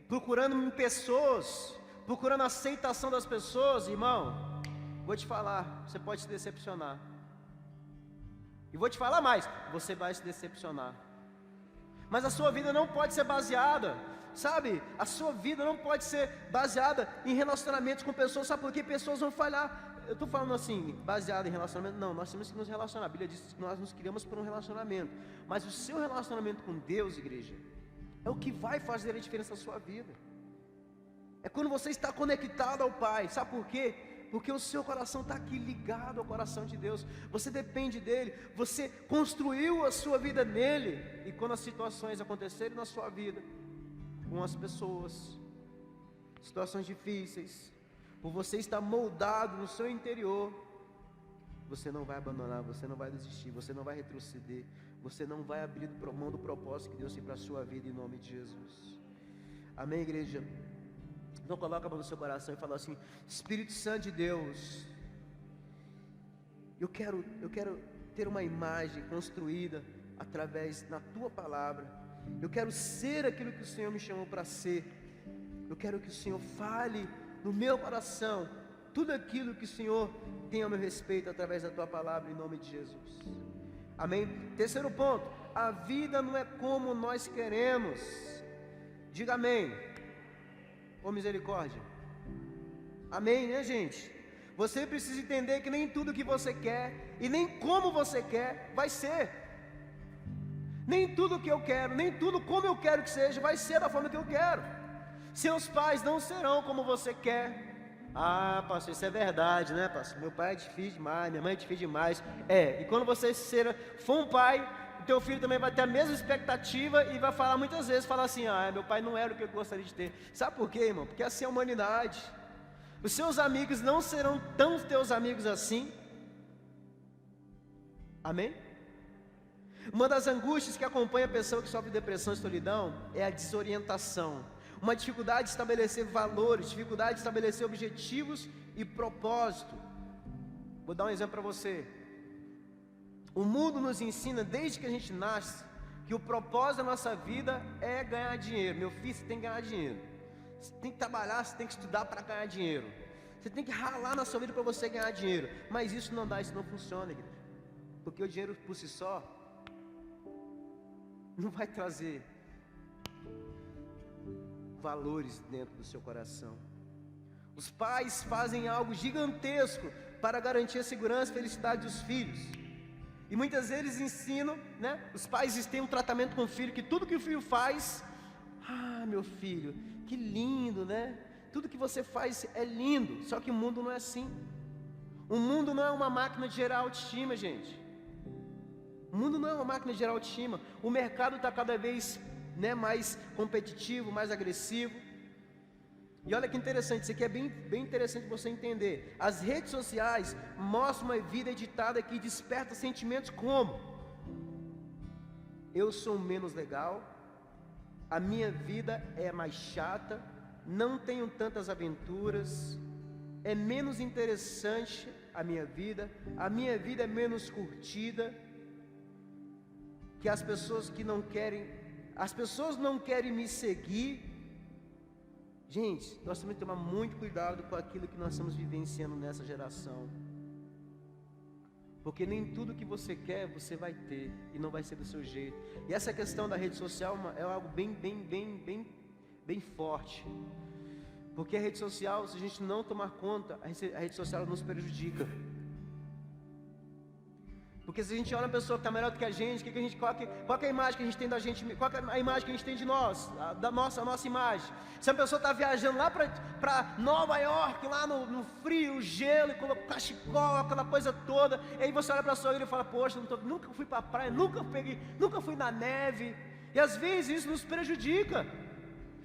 procurando em pessoas, procurando a aceitação das pessoas, irmão, vou te falar, você pode se decepcionar. E vou te falar mais, você vai se decepcionar. Mas a sua vida não pode ser baseada, sabe? A sua vida não pode ser baseada em relacionamentos com pessoas, sabe por quê? Pessoas vão falhar. Eu estou falando assim, baseado em relacionamento, não, nós temos que nos relacionar. A Bíblia diz que nós nos criamos por um relacionamento. Mas o seu relacionamento com Deus, igreja, é o que vai fazer a diferença na sua vida. É quando você está conectado ao Pai, sabe por quê? Porque o seu coração está aqui ligado ao coração de Deus. Você depende dEle, você construiu a sua vida nele. E quando as situações acontecerem na sua vida, com as pessoas, situações difíceis, por você estar moldado no seu interior, você não vai abandonar, você não vai desistir, você não vai retroceder, você não vai abrir mão do propósito que Deus tem para a sua vida, em nome de Jesus. Amém, igreja? Então coloca a mão no seu coração e fala assim: Espírito Santo de Deus, eu quero ter uma imagem construída através da Tua Palavra. Eu quero ser aquilo que o Senhor me chamou para ser. Eu quero que o Senhor fale no meu coração tudo aquilo que o Senhor tem a meu respeito através da Tua Palavra, em nome de Jesus. Amém? Terceiro ponto: a vida não é como nós queremos. Diga amém. Ô misericórdia. Amém, né, gente? Você precisa entender que nem tudo que você quer e nem como você quer vai ser. Nem tudo que eu quero, nem tudo como eu quero que seja vai ser da forma que eu quero. Seus pais não serão como você quer. Ah, pastor, isso é verdade, né, pastor? Meu pai é difícil demais, minha mãe é difícil demais. E quando você for um pai, o teu filho também vai ter a mesma expectativa e vai falar muitas vezes, falar assim: ah, meu pai não era o que eu gostaria de ter. Sabe por quê, irmão? Porque assim é a humanidade. Os seus amigos não serão tão teus amigos assim. Amém? Uma das angústias que acompanha a pessoa que sofre depressão e solidão é a desorientação. Uma dificuldade de estabelecer valores, dificuldade de estabelecer objetivos e propósito. Vou dar um exemplo para você. O mundo nos ensina desde que a gente nasce que o propósito da nossa vida é ganhar dinheiro. Meu filho, você tem que ganhar dinheiro. Você tem que trabalhar, você tem que estudar para ganhar dinheiro. Você tem que ralar na sua vida para você ganhar dinheiro. Mas isso não dá, isso não funciona, igreja. Porque o dinheiro por si só não vai trazer valores dentro do seu coração. Os pais fazem algo gigantesco para garantir a segurança e felicidade dos filhos. E muitas vezes ensinam, né? Os pais têm um tratamento com o filho, que tudo que o filho faz, ah, meu filho, que lindo, né? Tudo que você faz é lindo. Só que o mundo não é assim. O mundo não é uma máquina de gerar autoestima, gente. O mundo não é uma máquina de gerar autoestima. O mercado está cada vez, né, mais competitivo, mais agressivo. E olha que interessante, isso aqui é bem interessante você entender. As redes sociais mostram uma vida editada que desperta sentimentos como: eu sou menos legal, a minha vida é mais chata, não tenho tantas aventuras, é menos interessante a minha vida é menos curtida, que as pessoas não querem me seguir. Gente, nós temos que tomar muito cuidado com aquilo que nós estamos vivenciando nessa geração. Porque nem tudo que você quer, você vai ter, e não vai ser do seu jeito. E essa questão da rede social é algo bem forte. Porque a rede social, se a gente não tomar conta, a rede social nos prejudica. Porque se a gente olha uma pessoa que está melhor do que a gente, qual é a imagem que a gente tem da gente? Qual é a imagem que a gente tem de nós? A nossa imagem. Se a pessoa está viajando lá para Nova York, lá no frio, gelo, e colocou cachecol, aquela coisa toda, e aí você olha para a sua vida e fala: poxa, nunca fui para a praia, nunca fui na neve. E às vezes isso nos prejudica.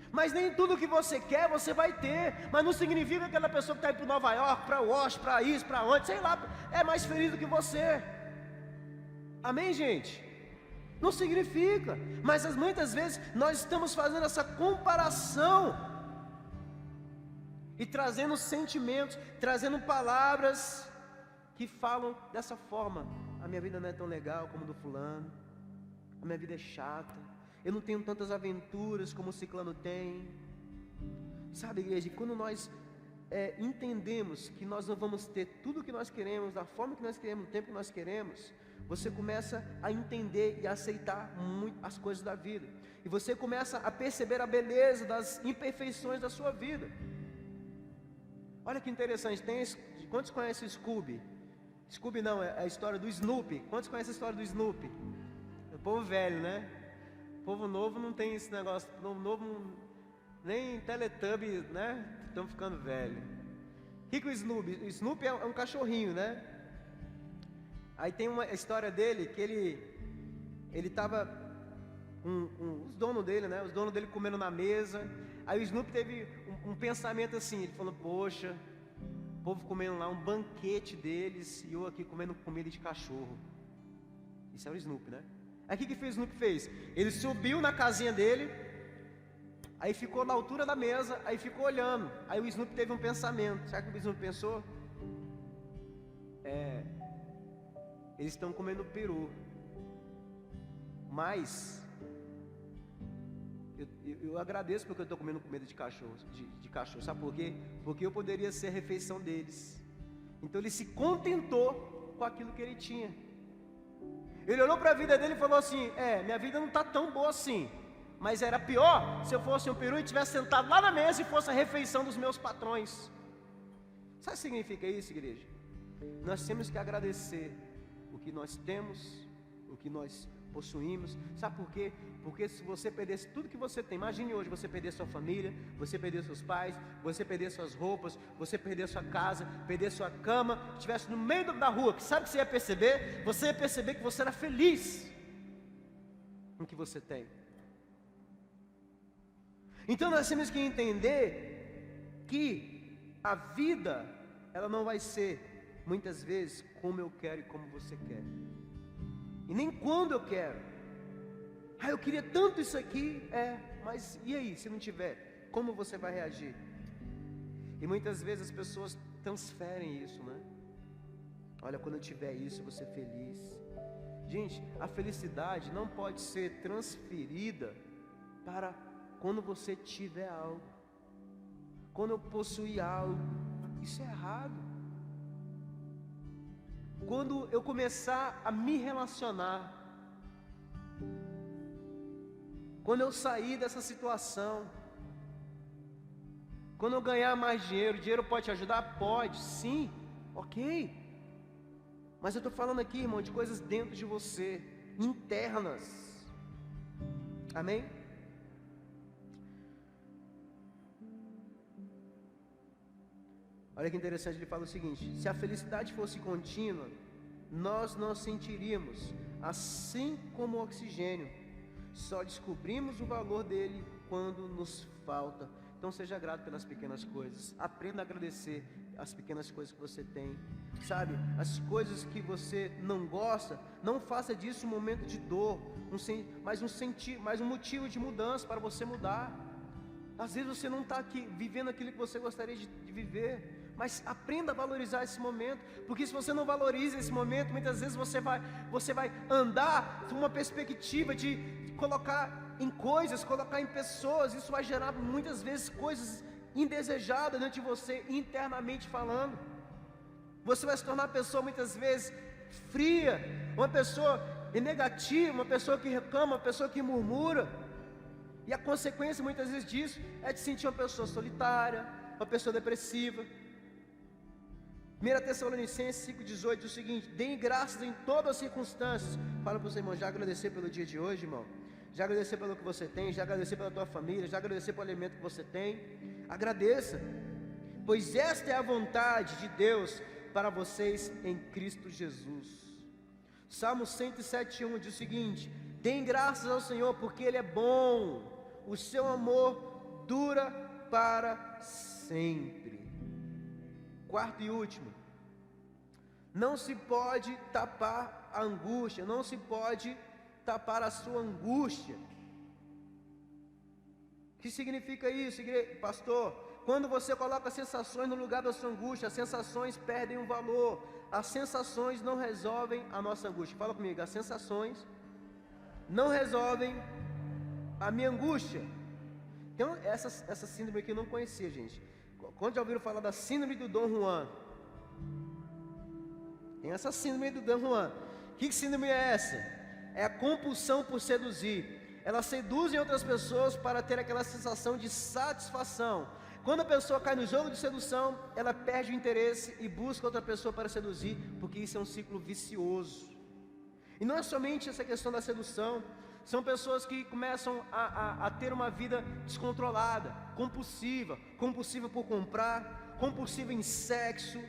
Mas nem tudo que você quer, você vai ter. Mas não significa que aquela pessoa que está indo para Nova York, para Washington, para isso, para onde, sei lá, é mais feliz do que você. Amém, gente? Não significa. Mas muitas vezes nós estamos fazendo essa comparação e trazendo sentimentos, trazendo palavras que falam dessa forma: a minha vida não é tão legal como do fulano, a minha vida é chata, eu não tenho tantas aventuras como o ciclano tem. Sabe, igreja, quando nós entendemos que nós não vamos ter tudo o que nós queremos, da forma que nós queremos, no tempo que nós queremos, você começa a entender e a aceitar muito as coisas da vida, e você começa a perceber a beleza das imperfeições da sua vida. Olha que interessante, quantos conhecem o Scooby? Scooby não, é a história do Snoopy. Quantos conhecem a história do Snoopy? É o povo velho, né? O povo novo não tem esse negócio, o povo novo nem Teletubbies, né? Estão ficando velho. O que é o Snoopy? O Snoopy é um cachorrinho, né? Aí tem uma história dele que ele estava os donos dele, né? Os donos dele comendo na mesa. Aí o Snoopy teve um pensamento assim, ele falou: poxa, o povo comendo lá um banquete deles e eu aqui comendo comida de cachorro. Isso é o Snoopy, né? Aí o que o Snoopy fez? Ele subiu na casinha dele, aí ficou na altura da mesa, aí ficou olhando. Aí o Snoopy teve um pensamento. Sabe o que o Snoopy pensou? Eles estão comendo peru, mas eu agradeço porque eu estou comendo comida de cachorro, de cachorro. Sabe por quê? Porque eu poderia ser a refeição deles. Então ele se contentou com aquilo que ele tinha. Ele olhou para a vida dele e falou assim: minha vida não está tão boa assim, mas era pior se eu fosse um peru e estivesse sentado lá na mesa e fosse a refeição dos meus patrões. Sabe o que significa isso, igreja? Nós temos que agradecer o que nós temos, o que nós possuímos. Sabe por quê? Porque se você perdesse tudo que você tem, imagine hoje você perder sua família, você perder seus pais, você perder suas roupas, você perder sua casa, perder sua cama, estivesse no meio da rua, sabe o que você ia perceber? Você ia perceber que você era feliz com o que você tem. Então nós temos que entender que a vida, ela não vai ser muitas vezes como eu quero e como você quer, e nem quando eu quero. Eu queria tanto isso aqui, mas e aí, se não tiver, como você vai reagir? E muitas vezes as pessoas transferem isso, né? Olha, quando eu tiver isso, eu vou ser feliz. Gente, a felicidade não pode ser transferida para quando você tiver algo, quando eu possuir algo. Isso é errado. Quando eu começar a me relacionar, quando eu sair dessa situação, quando eu ganhar mais dinheiro, o dinheiro pode te ajudar? Pode, sim, ok. Mas eu estou falando aqui, irmão, de coisas dentro de você, internas. Amém? Olha que interessante, ele fala o seguinte: se a felicidade fosse contínua, nós não sentiríamos, assim como o oxigênio, só descobrimos o valor dele quando nos falta. Então seja grato pelas pequenas coisas, aprenda a agradecer as pequenas coisas que você tem, sabe? As coisas que você não gosta, não faça disso um momento de dor, mas um motivo de mudança para você mudar. Às vezes você não está aqui vivendo aquilo que você gostaria de viver, mas aprenda a valorizar esse momento, porque se você não valoriza esse momento, muitas vezes você vai andar com uma perspectiva de colocar em coisas, colocar em pessoas. Isso vai gerar muitas vezes coisas indesejadas dentro de você, internamente falando. Você vai se tornar uma pessoa muitas vezes fria, uma pessoa negativa, uma pessoa que reclama, uma pessoa que murmura. E a consequência muitas vezes disso é de sentir uma pessoa solitária, uma pessoa depressiva. 1 Tessalonicenses 5,18 diz o seguinte: deem graças em todas as circunstâncias. Fala para o seu irmão: já agradecer pelo dia de hoje, irmão? Já agradecer pelo que você tem, já agradecer pela tua família, já agradecer pelo alimento que você tem. Agradeça, pois esta é a vontade de Deus para vocês em Cristo Jesus. Salmo 107,1 diz o seguinte: deem graças ao Senhor, porque Ele é bom, o seu amor dura para sempre. Quarto e último, não se pode tapar a angústia, não se pode tapar a sua angústia. O que significa isso, pastor? Quando você coloca sensações no lugar da sua angústia, as sensações perdem o valor. As sensações não resolvem a nossa angústia. Fala comigo, as sensações não resolvem a minha angústia. Então, essa síndrome aqui eu não conhecia, gente. Quando já ouviram falar da síndrome do Dom Juan? Tem essa síndrome do Dom Juan. Que síndrome é essa? É a compulsão por seduzir. Ela seduz outras pessoas para ter aquela sensação de satisfação. Quando a pessoa cai no jogo de sedução, ela perde o interesse e busca outra pessoa para seduzir, porque isso é um ciclo vicioso. E não é somente essa questão da sedução, são pessoas que começam a ter uma vida descontrolada, compulsiva por comprar, compulsiva em sexo,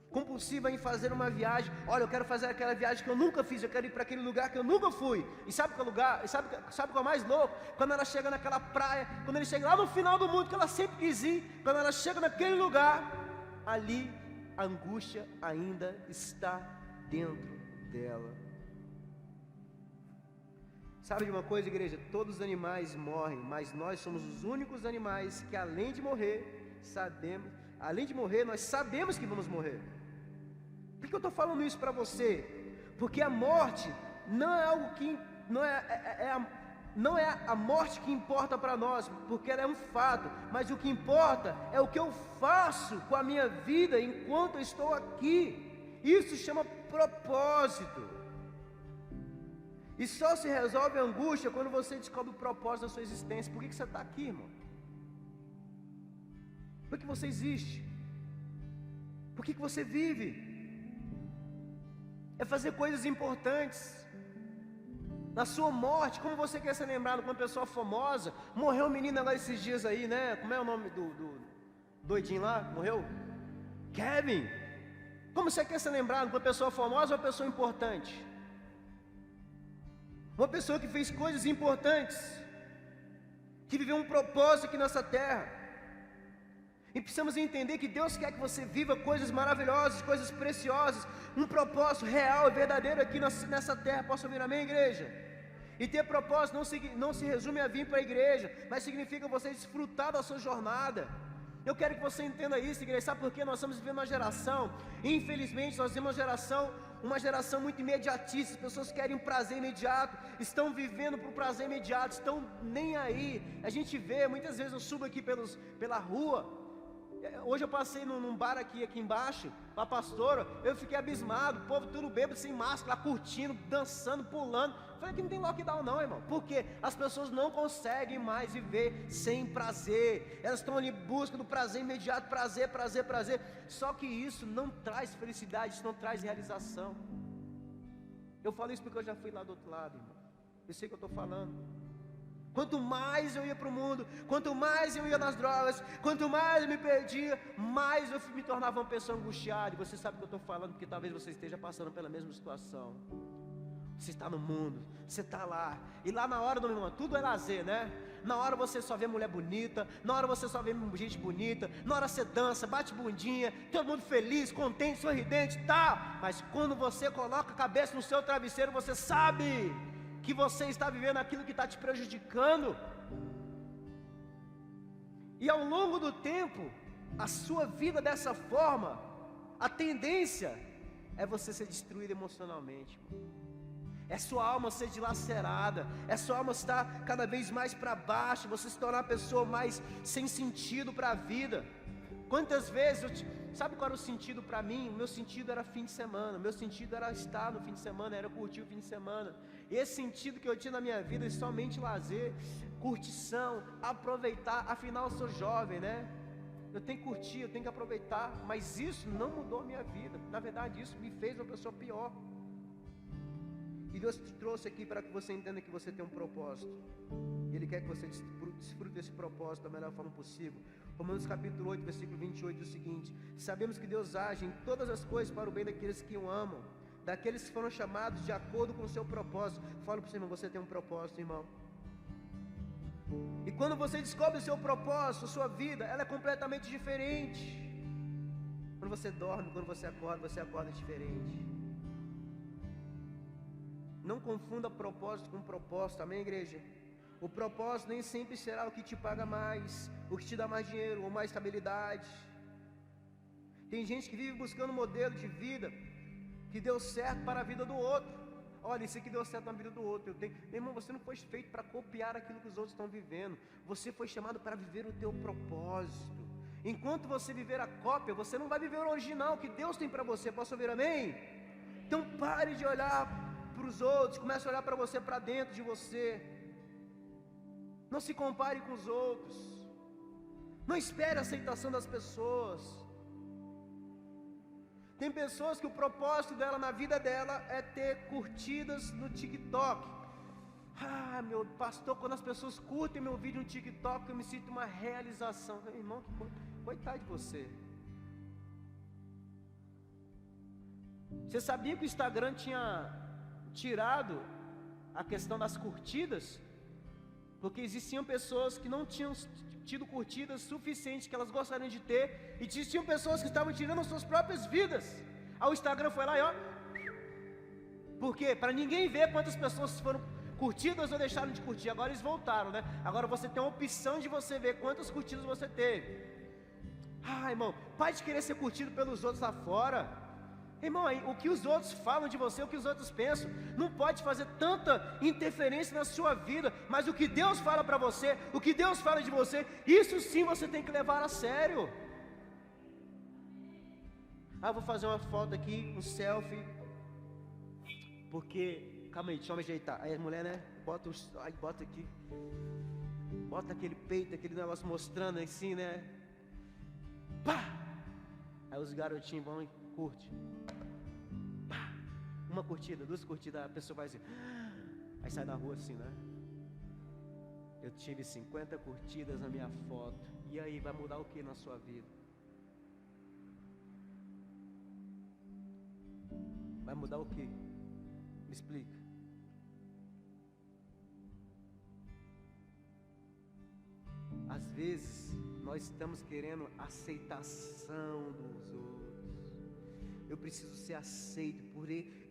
compulsiva em fazer uma viagem. Olha, eu quero fazer aquela viagem que eu nunca fiz, eu quero ir para aquele lugar que eu nunca fui. E sabe qual lugar? Sabe qual é o mais louco? Quando ela chega naquela praia, quando ele chega lá no final do mundo que ela sempre quis ir, quando ela chega naquele lugar, ali a angústia ainda está dentro dela. Sabe de uma coisa, igreja? Todos os animais morrem, mas nós somos os únicos animais que além de morrer, nós sabemos que vamos morrer. Por que eu estou falando isso para você? Porque a morte não é algo que não é a morte que importa para nós, porque ela é um fato, mas o que importa é o que eu faço com a minha vida enquanto eu estou aqui. Isso chama propósito. E só se resolve a angústia quando você descobre o propósito da sua existência. Por que você está aqui, irmão? Por que você existe? Por que você vive? É fazer coisas importantes. Na sua morte, como você quer ser lembrado como uma pessoa famosa? Morreu um menino agora esses dias aí, né? Como é o nome do doidinho lá? Morreu? Kevin. Como você quer ser lembrado como uma pessoa famosa ou uma pessoa importante? Uma pessoa que fez coisas importantes, que viveu um propósito aqui nessa terra. E precisamos entender que Deus quer que você viva coisas maravilhosas, coisas preciosas, um propósito real e verdadeiro aqui nessa terra. Posso ouvir amém, igreja? E ter propósito não se resume a vir para a igreja, mas significa você desfrutar da sua jornada. Eu quero que você entenda isso, igreja. Sabe por quê? Nós estamos vivendo uma geração, infelizmente nós vivemos uma geração muito imediatista. As pessoas querem um prazer imediato, estão vivendo para o prazer imediato, estão nem aí. A gente vê, muitas vezes eu subo aqui pela rua. Hoje eu passei num bar aqui embaixo, com a pastora, eu fiquei abismado, o povo tudo bêbado, sem máscara, lá curtindo, dançando, pulando. Falei que não tem lockdown não, irmão. Por quê? As pessoas não conseguem mais viver sem prazer. Elas estão ali em busca do prazer imediato, prazer. Só que isso não traz felicidade, isso não traz realização. Eu falo isso porque eu já fui lá do outro lado, irmão. Eu sei o que eu estou falando. Quanto mais eu ia para o mundo, quanto mais eu ia nas drogas, quanto mais eu me perdia, mais eu me tornava uma pessoa angustiada. E você sabe o que eu estou falando, porque talvez você esteja passando pela mesma situação. Você está no mundo, você está lá, e lá na hora, meu irmão, tudo é lazer, né? Na hora você só vê mulher bonita, na hora você só vê gente bonita, na hora você dança, bate bundinha, todo mundo feliz, contente, sorridente, tá? Mas quando você coloca a cabeça no seu travesseiro, você sabe que você está vivendo aquilo que está te prejudicando. E ao longo do tempo, a sua vida dessa forma, a tendência é você ser destruído emocionalmente, é sua alma ser dilacerada, é sua alma estar cada vez mais para baixo, você se tornar uma pessoa mais sem sentido para a vida. Quantas vezes, sabe qual era o sentido para mim? O meu sentido era fim de semana, o meu sentido era estar no fim de semana, era curtir o fim de semana. Esse sentido que eu tinha na minha vida é somente lazer, curtição, aproveitar. Afinal eu sou jovem, né? Eu tenho que curtir, eu tenho que aproveitar. Mas isso não mudou a minha vida. Na verdade isso me fez uma pessoa pior. E Deus te trouxe aqui para que você entenda que você tem um propósito. Ele quer que você desfrute desse propósito da melhor forma possível. Romanos capítulo 8, versículo 28 diz o seguinte: sabemos que Deus age em todas as coisas para o bem daqueles que o amam, daqueles que foram chamados de acordo com o seu propósito. Fala para o seu irmão, você tem um propósito, irmão. E quando você descobre o seu propósito, a sua vida, ela é completamente diferente. Quando você dorme, quando você acorda diferente. Não confunda propósito com propósito, amém, igreja? O propósito nem sempre será o que te paga mais, o que te dá mais dinheiro ou mais estabilidade. Tem gente que vive buscando um modelo de vida que deu certo para a vida do outro. Olha, isso aqui deu certo na vida do outro. Meu irmão, você não foi feito para copiar aquilo que os outros estão vivendo. Você foi chamado para viver o teu propósito. Enquanto você viver a cópia, você não vai viver o original que Deus tem para você. Posso ouvir amém? Então pare de olhar para os outros, comece a olhar para você, para dentro de você. Não se compare com os outros. Não espere a aceitação das pessoas. Tem pessoas que o propósito dela na vida dela é ter curtidas no TikTok. Ah, meu pastor, quando as pessoas curtem meu vídeo no TikTok, eu me sinto uma realização. Meu irmão, coitado de você. Você sabia que o Instagram tinha tirado a questão das curtidas? Porque existiam pessoas que não tinham tido curtidas suficientes que elas gostariam de ter, e existiam pessoas que estavam tirando as suas próprias vidas. Aí o Instagram foi lá e ó. Por quê? Para ninguém ver quantas pessoas foram curtidas ou deixaram de curtir. Agora eles voltaram, né? Agora você tem a opção de você ver quantas curtidas você teve. Ah, irmão, pare de querer ser curtido pelos outros lá fora. Irmão, o que os outros falam de você, o que os outros pensam, não pode fazer tanta interferência na sua vida. Mas o que Deus fala para você, o que Deus fala de você, isso sim você tem que levar a sério. Ah, vou fazer uma foto aqui, um selfie. Porque, calma aí, deixa eu me ajeitar. Aí a mulher, né, bota aqui. Bota aquele peito, aquele negócio mostrando assim, né. Pá! Aí os garotinhos vão e curte. Pá! Uma curtida, duas curtidas, a pessoa vai assim. Aí sai na rua assim, né? Eu tive 50 curtidas na minha foto. E aí, vai mudar o que na sua vida? Vai mudar o que? Me explica. Às vezes nós estamos querendo aceitação dos outros. Eu preciso ser aceito,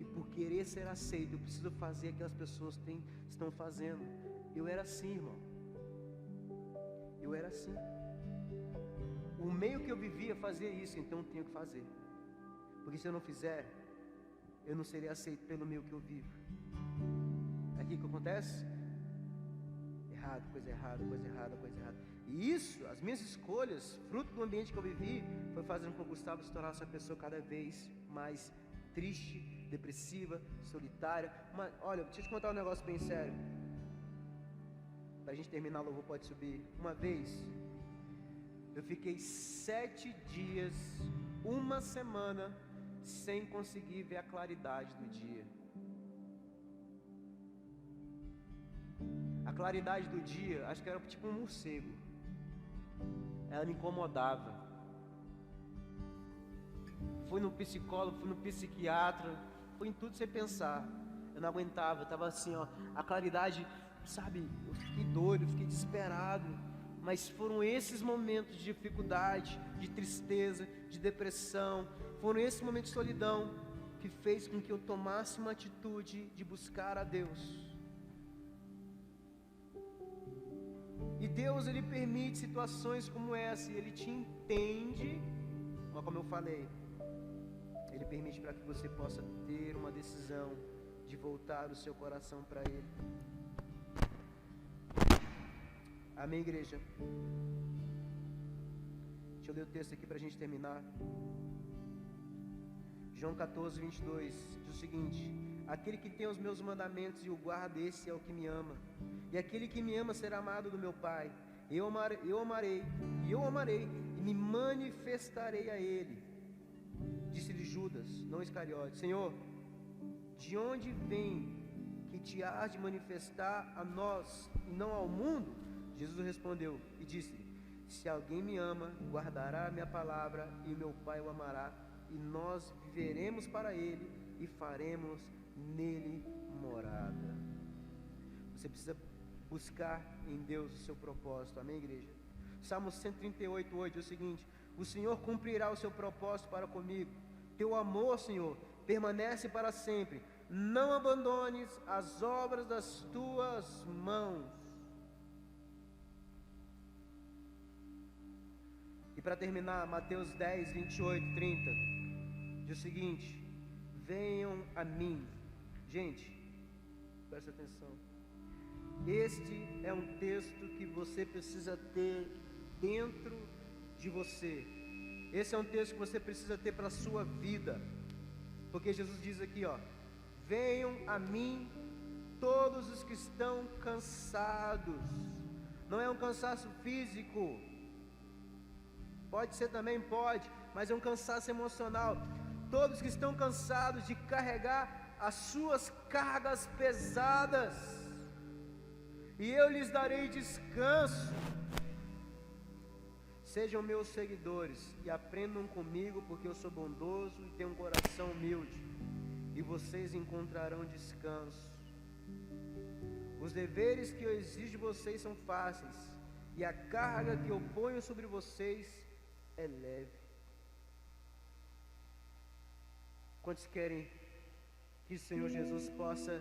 e por querer ser aceito, eu preciso fazer o que as pessoas estão fazendo. Eu era assim, irmão. Eu era assim. O meio que eu vivia fazia isso, então eu tenho que fazer. Porque se eu não fizer, eu não serei aceito pelo meio que eu vivo. É aqui que acontece? Errado, coisa errada, coisa errada, coisa errada. E isso, as minhas escolhas, fruto do ambiente que eu vivi, foi fazendo com que o Gustavo se tornasse uma pessoa cada vez mais triste, depressiva, solitária. Mas, olha, deixa eu te contar um negócio bem sério. Pra gente terminar, o louvor pode subir. Uma vez, eu fiquei 7 dias, uma semana, sem conseguir ver a claridade do dia. A claridade do dia, acho que era tipo um morcego. Ela me incomodava. Fui no psicólogo, fui no psiquiatra, fui em tudo sem pensar. Eu não aguentava, eu estava assim, ó, a claridade, sabe, eu fiquei doido, eu fiquei desesperado. Mas foram esses momentos de dificuldade, de tristeza, de depressão, foram esses momentos de solidão que fez com que eu tomasse uma atitude de buscar a Deus. E Deus, Ele permite situações como essa, e Ele te entende, mas como eu falei, Ele permite para que você possa ter uma decisão de voltar o seu coração para Ele. Amém, igreja? Deixa eu ler o texto aqui para a gente terminar. João 14, 22, diz o seguinte: aquele que tem os meus mandamentos e o guarda, esse é o que me ama. E aquele que me ama será amado do meu Pai. Eu amarei e me manifestarei a ele. Disse-lhe Judas, não Iscariote: Senhor, de onde vem que te hás de manifestar a nós e não ao mundo? Jesus respondeu e disse-lhe: se alguém me ama, guardará a minha palavra, e o meu Pai o amará, e nós viveremos para ele e faremos nele morada. Você precisa buscar em Deus o seu propósito, amém, igreja? Salmo 138:8 diz o seguinte: o Senhor cumprirá o seu propósito para comigo. Teu amor, Senhor, permanece para sempre. não abandones as obras das tuas mãos. E para terminar, Mateus 10, 28, 30, diz o seguinte: venham a mim. Gente, presta atenção. Este é um texto que você precisa ter dentro de você. Esse é um texto que você precisa ter para a sua vida. Porque Jesus diz aqui, ó: venham a mim todos os que estão cansados. Não é um cansaço físico. Pode ser também, pode, mas é um cansaço emocional. Todos que estão cansados de carregar as suas cargas pesadas, e eu lhes darei descanso. Sejam meus seguidores e aprendam comigo, porque eu sou bondoso e tenho um coração humilde, e vocês encontrarão descanso. Os deveres que eu exijo de vocês são fáceis, e a carga que eu ponho sobre vocês é leve. Quantos querem que o Senhor Jesus possa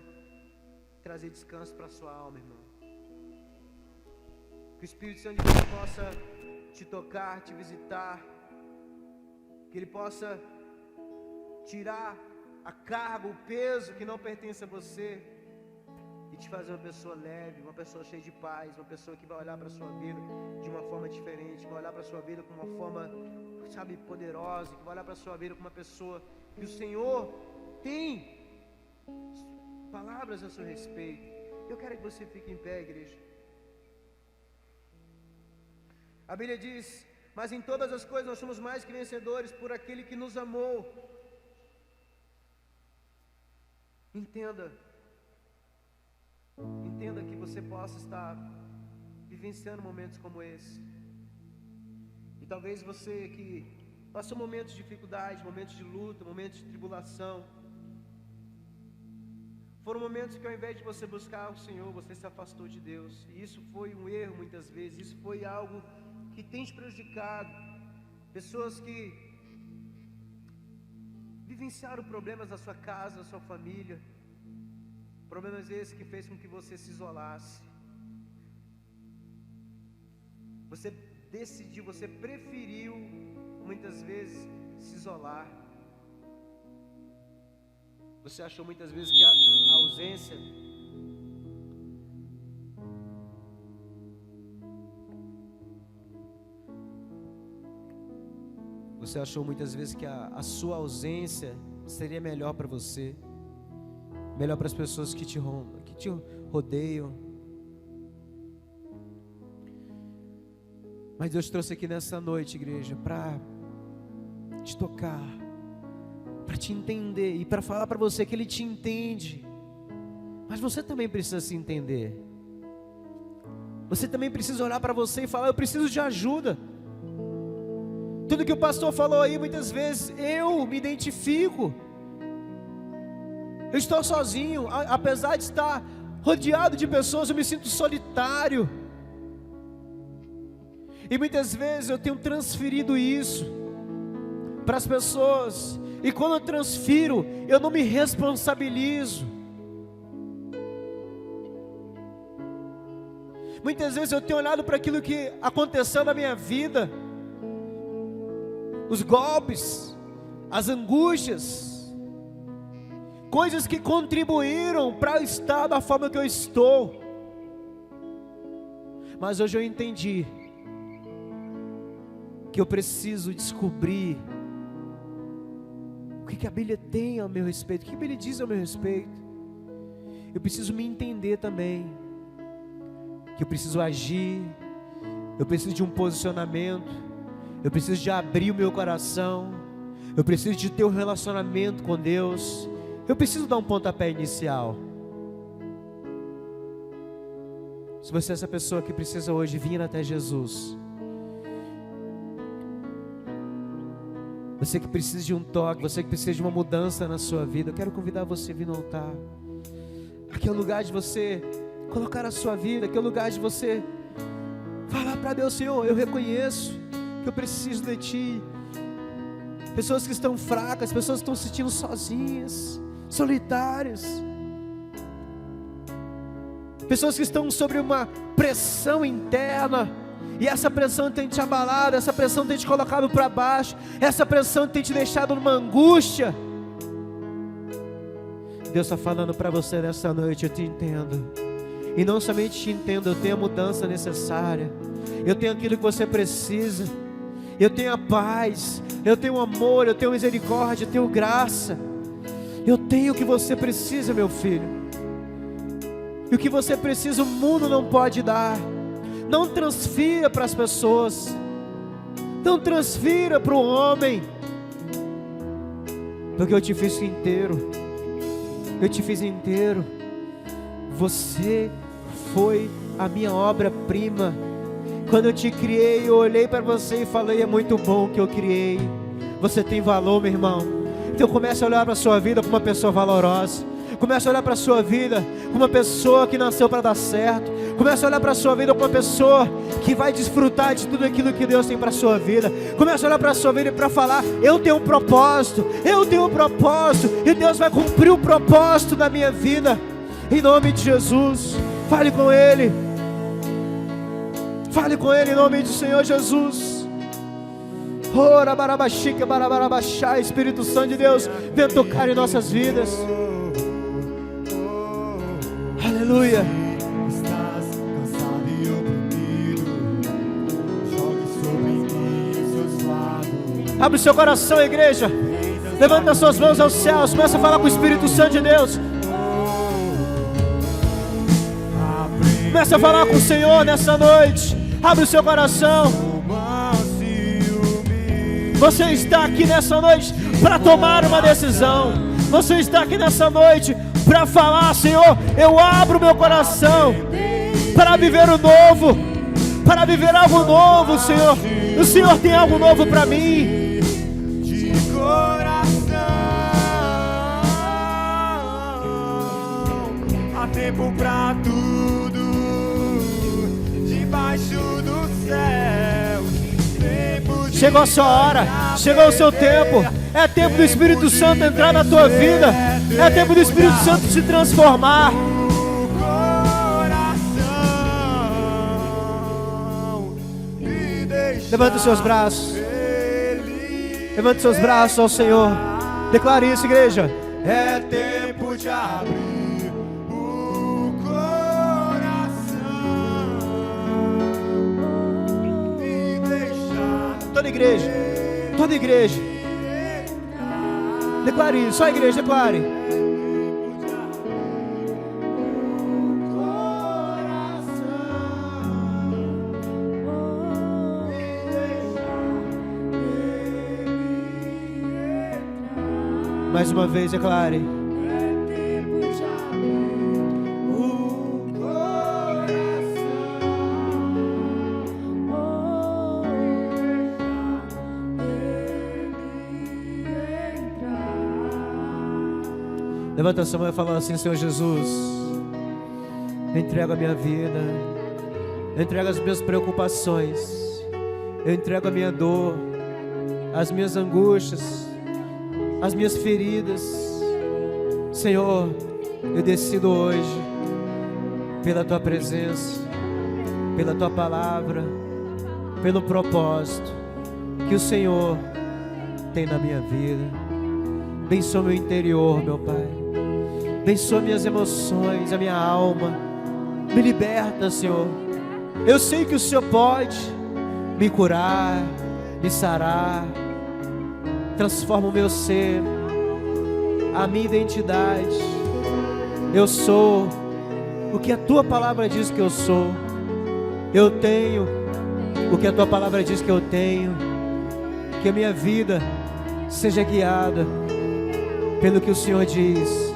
trazer descanso para a sua alma, irmão? Que o Espírito Santo de Deus possa te tocar, te visitar, que Ele possa tirar a carga, o peso que não pertence a você, e te fazer uma pessoa leve, uma pessoa cheia de paz, uma pessoa que vai olhar para a sua vida de uma forma diferente, vai olhar para a sua vida com uma forma, sabe, poderosa, que vai olhar para a sua vida com uma pessoa que o Senhor tem palavras a seu respeito. Eu quero que você fique em pé, igreja. A Bíblia diz: mas em todas as coisas nós somos mais que vencedores por aquele que nos amou. Entenda que você possa estar vivenciando momentos como esse. E talvez você que passou momentos de dificuldade, momentos de luta, momentos de tribulação, foram momentos que ao invés de você buscar o Senhor, você se afastou de Deus. E isso foi um erro muitas vezes, isso foi algo que tem te prejudicado. Pessoas que vivenciaram problemas na sua casa, na sua família, problemas esses que fez com que você se isolasse. Você decidiu, você preferiu muitas vezes se isolar. Você achou muitas vezes que a ausência Você achou muitas vezes que a sua ausência seria melhor para você, melhor para as pessoas que te rodeiam. Mas Deus trouxe aqui nessa noite, igreja, para te tocar, para te entender e para falar para você que Ele te entende. Mas você também precisa se entender. Você também precisa olhar para você e falar: eu preciso de ajuda. Tudo que o pastor falou aí, muitas vezes eu me identifico. Eu estou sozinho, apesar de estar rodeado de pessoas, eu me sinto solitário. E muitas vezes eu tenho transferido isso para as pessoas, e quando eu transfiro, eu não me responsabilizo. Muitas vezes eu tenho olhado para aquilo que aconteceu na minha vida, os golpes, as angústias, coisas que contribuíram para eu estar da forma que eu estou. Mas hoje eu entendi que eu preciso descobrir o que a Bíblia tem ao meu respeito, o que a Bíblia diz ao meu respeito. Eu preciso me entender também, que eu preciso agir, eu preciso de um posicionamento, eu preciso de abrir o meu coração, eu preciso de ter um relacionamento com Deus, eu preciso dar um pontapé inicial. Se você é essa pessoa que precisa hoje vir até Jesus, você que precisa de um toque, você que precisa de uma mudança na sua vida, eu quero convidar você a vir no altar. Aqui é o lugar de você colocar a sua vida, aqui é o lugar de você falar para Deus: Senhor, eu reconheço que eu preciso de Ti. Pessoas que estão fracas, pessoas que estão se sentindo sozinhas, solitários, pessoas que estão sobre uma pressão interna, e essa pressão tem te abalado, essa pressão tem te colocado para baixo, essa pressão tem te deixado numa angústia. Deus está falando para você nessa noite: eu te entendo, e não somente te entendo, eu tenho a mudança necessária, eu tenho aquilo que você precisa, eu tenho a paz, eu tenho amor, eu tenho misericórdia, eu tenho graça, eu tenho o que você precisa, meu filho. E o que você precisa o mundo não pode dar. Não transfira para as pessoas, não transfira para o homem, porque eu te fiz inteiro, eu te fiz inteiro. Você foi a minha obra-prima. Quando eu te criei, eu olhei para você e falei: é muito bom que eu criei. Você tem valor, meu irmão. Então comece a olhar para a sua vida como uma pessoa valorosa. Comece a olhar para a sua vida como uma pessoa que nasceu para dar certo. Comece a olhar para a sua vida como uma pessoa que vai desfrutar de tudo aquilo que Deus tem para a sua vida. Comece a olhar para a sua vida e para falar: eu tenho um propósito, eu tenho um propósito, e Deus vai cumprir o propósito da minha vida. Em nome de Jesus, fale com Ele. Fale com Ele em nome do Senhor Jesus. Ora, barabaxica, barabarabaxá. Espírito Santo de Deus, vem tocar em nossas vidas. Aleluia. Estás cansado e oprimido, jogue sobre mim os seus fardos. Abre o seu coração, igreja. Levanta as suas mãos aos céus. Começa a falar com o Espírito Santo de Deus. Começa a falar com o Senhor nessa noite. Abre o seu coração. Você está aqui nessa noite para tomar uma decisão. Você está aqui nessa noite para falar: Senhor, eu abro meu coração para viver o novo, para viver algo novo, Senhor. O Senhor tem algo novo para mim. De coração, há tempo pra tudo debaixo do céu. Chegou a sua hora, chegou o seu tempo. É tempo do Espírito Santo entrar na tua vida. É tempo do Espírito Santo se transformar. Levanta os seus braços. Levanta os seus braços ao Senhor. Declare isso, igreja. É tempo de abrir o coração e deixar. Toda igreja, toda igreja. Declare isso, só a igreja, declare. Mais uma vez, declare. Levanta a sua mão e fala assim: Senhor Jesus, eu entrego a minha vida, eu entrego as minhas preocupações, eu entrego a minha dor, as minhas angústias, as minhas feridas. Senhor, eu decido hoje, pela Tua presença, pela Tua palavra, pelo propósito que o Senhor tem na minha vida. Abençoa meu interior, meu Pai. Abençoa minhas emoções, a minha alma. Me liberta, Senhor. Eu sei que o Senhor pode me curar, me sarar. Transforma o meu ser, a minha identidade. Eu sou o que a Tua palavra diz que eu sou. Eu tenho o que a Tua palavra diz que eu tenho. Que a minha vida seja guiada pelo que o Senhor diz,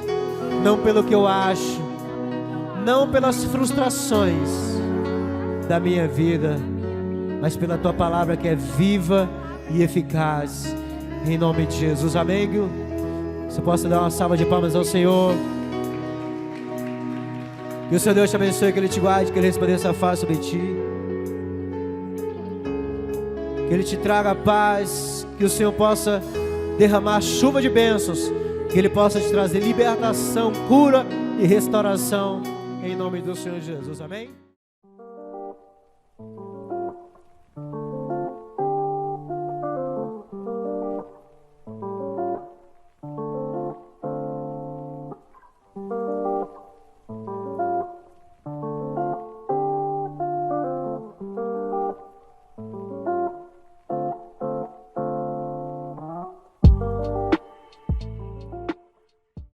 não pelo que eu acho, não pelas frustrações da minha vida, mas pela Tua palavra que é viva e eficaz. Em nome de Jesus, amém? Você possa dar uma salva de palmas ao Senhor. Que o Senhor Deus te abençoe, que Ele te guarde, que Ele resplandeça a face sobre ti, que Ele te traga paz, que o Senhor possa derramar chuva de bênçãos Que Ele possa te trazer libertação, cura e restauração, em nome do Senhor Jesus. Amém?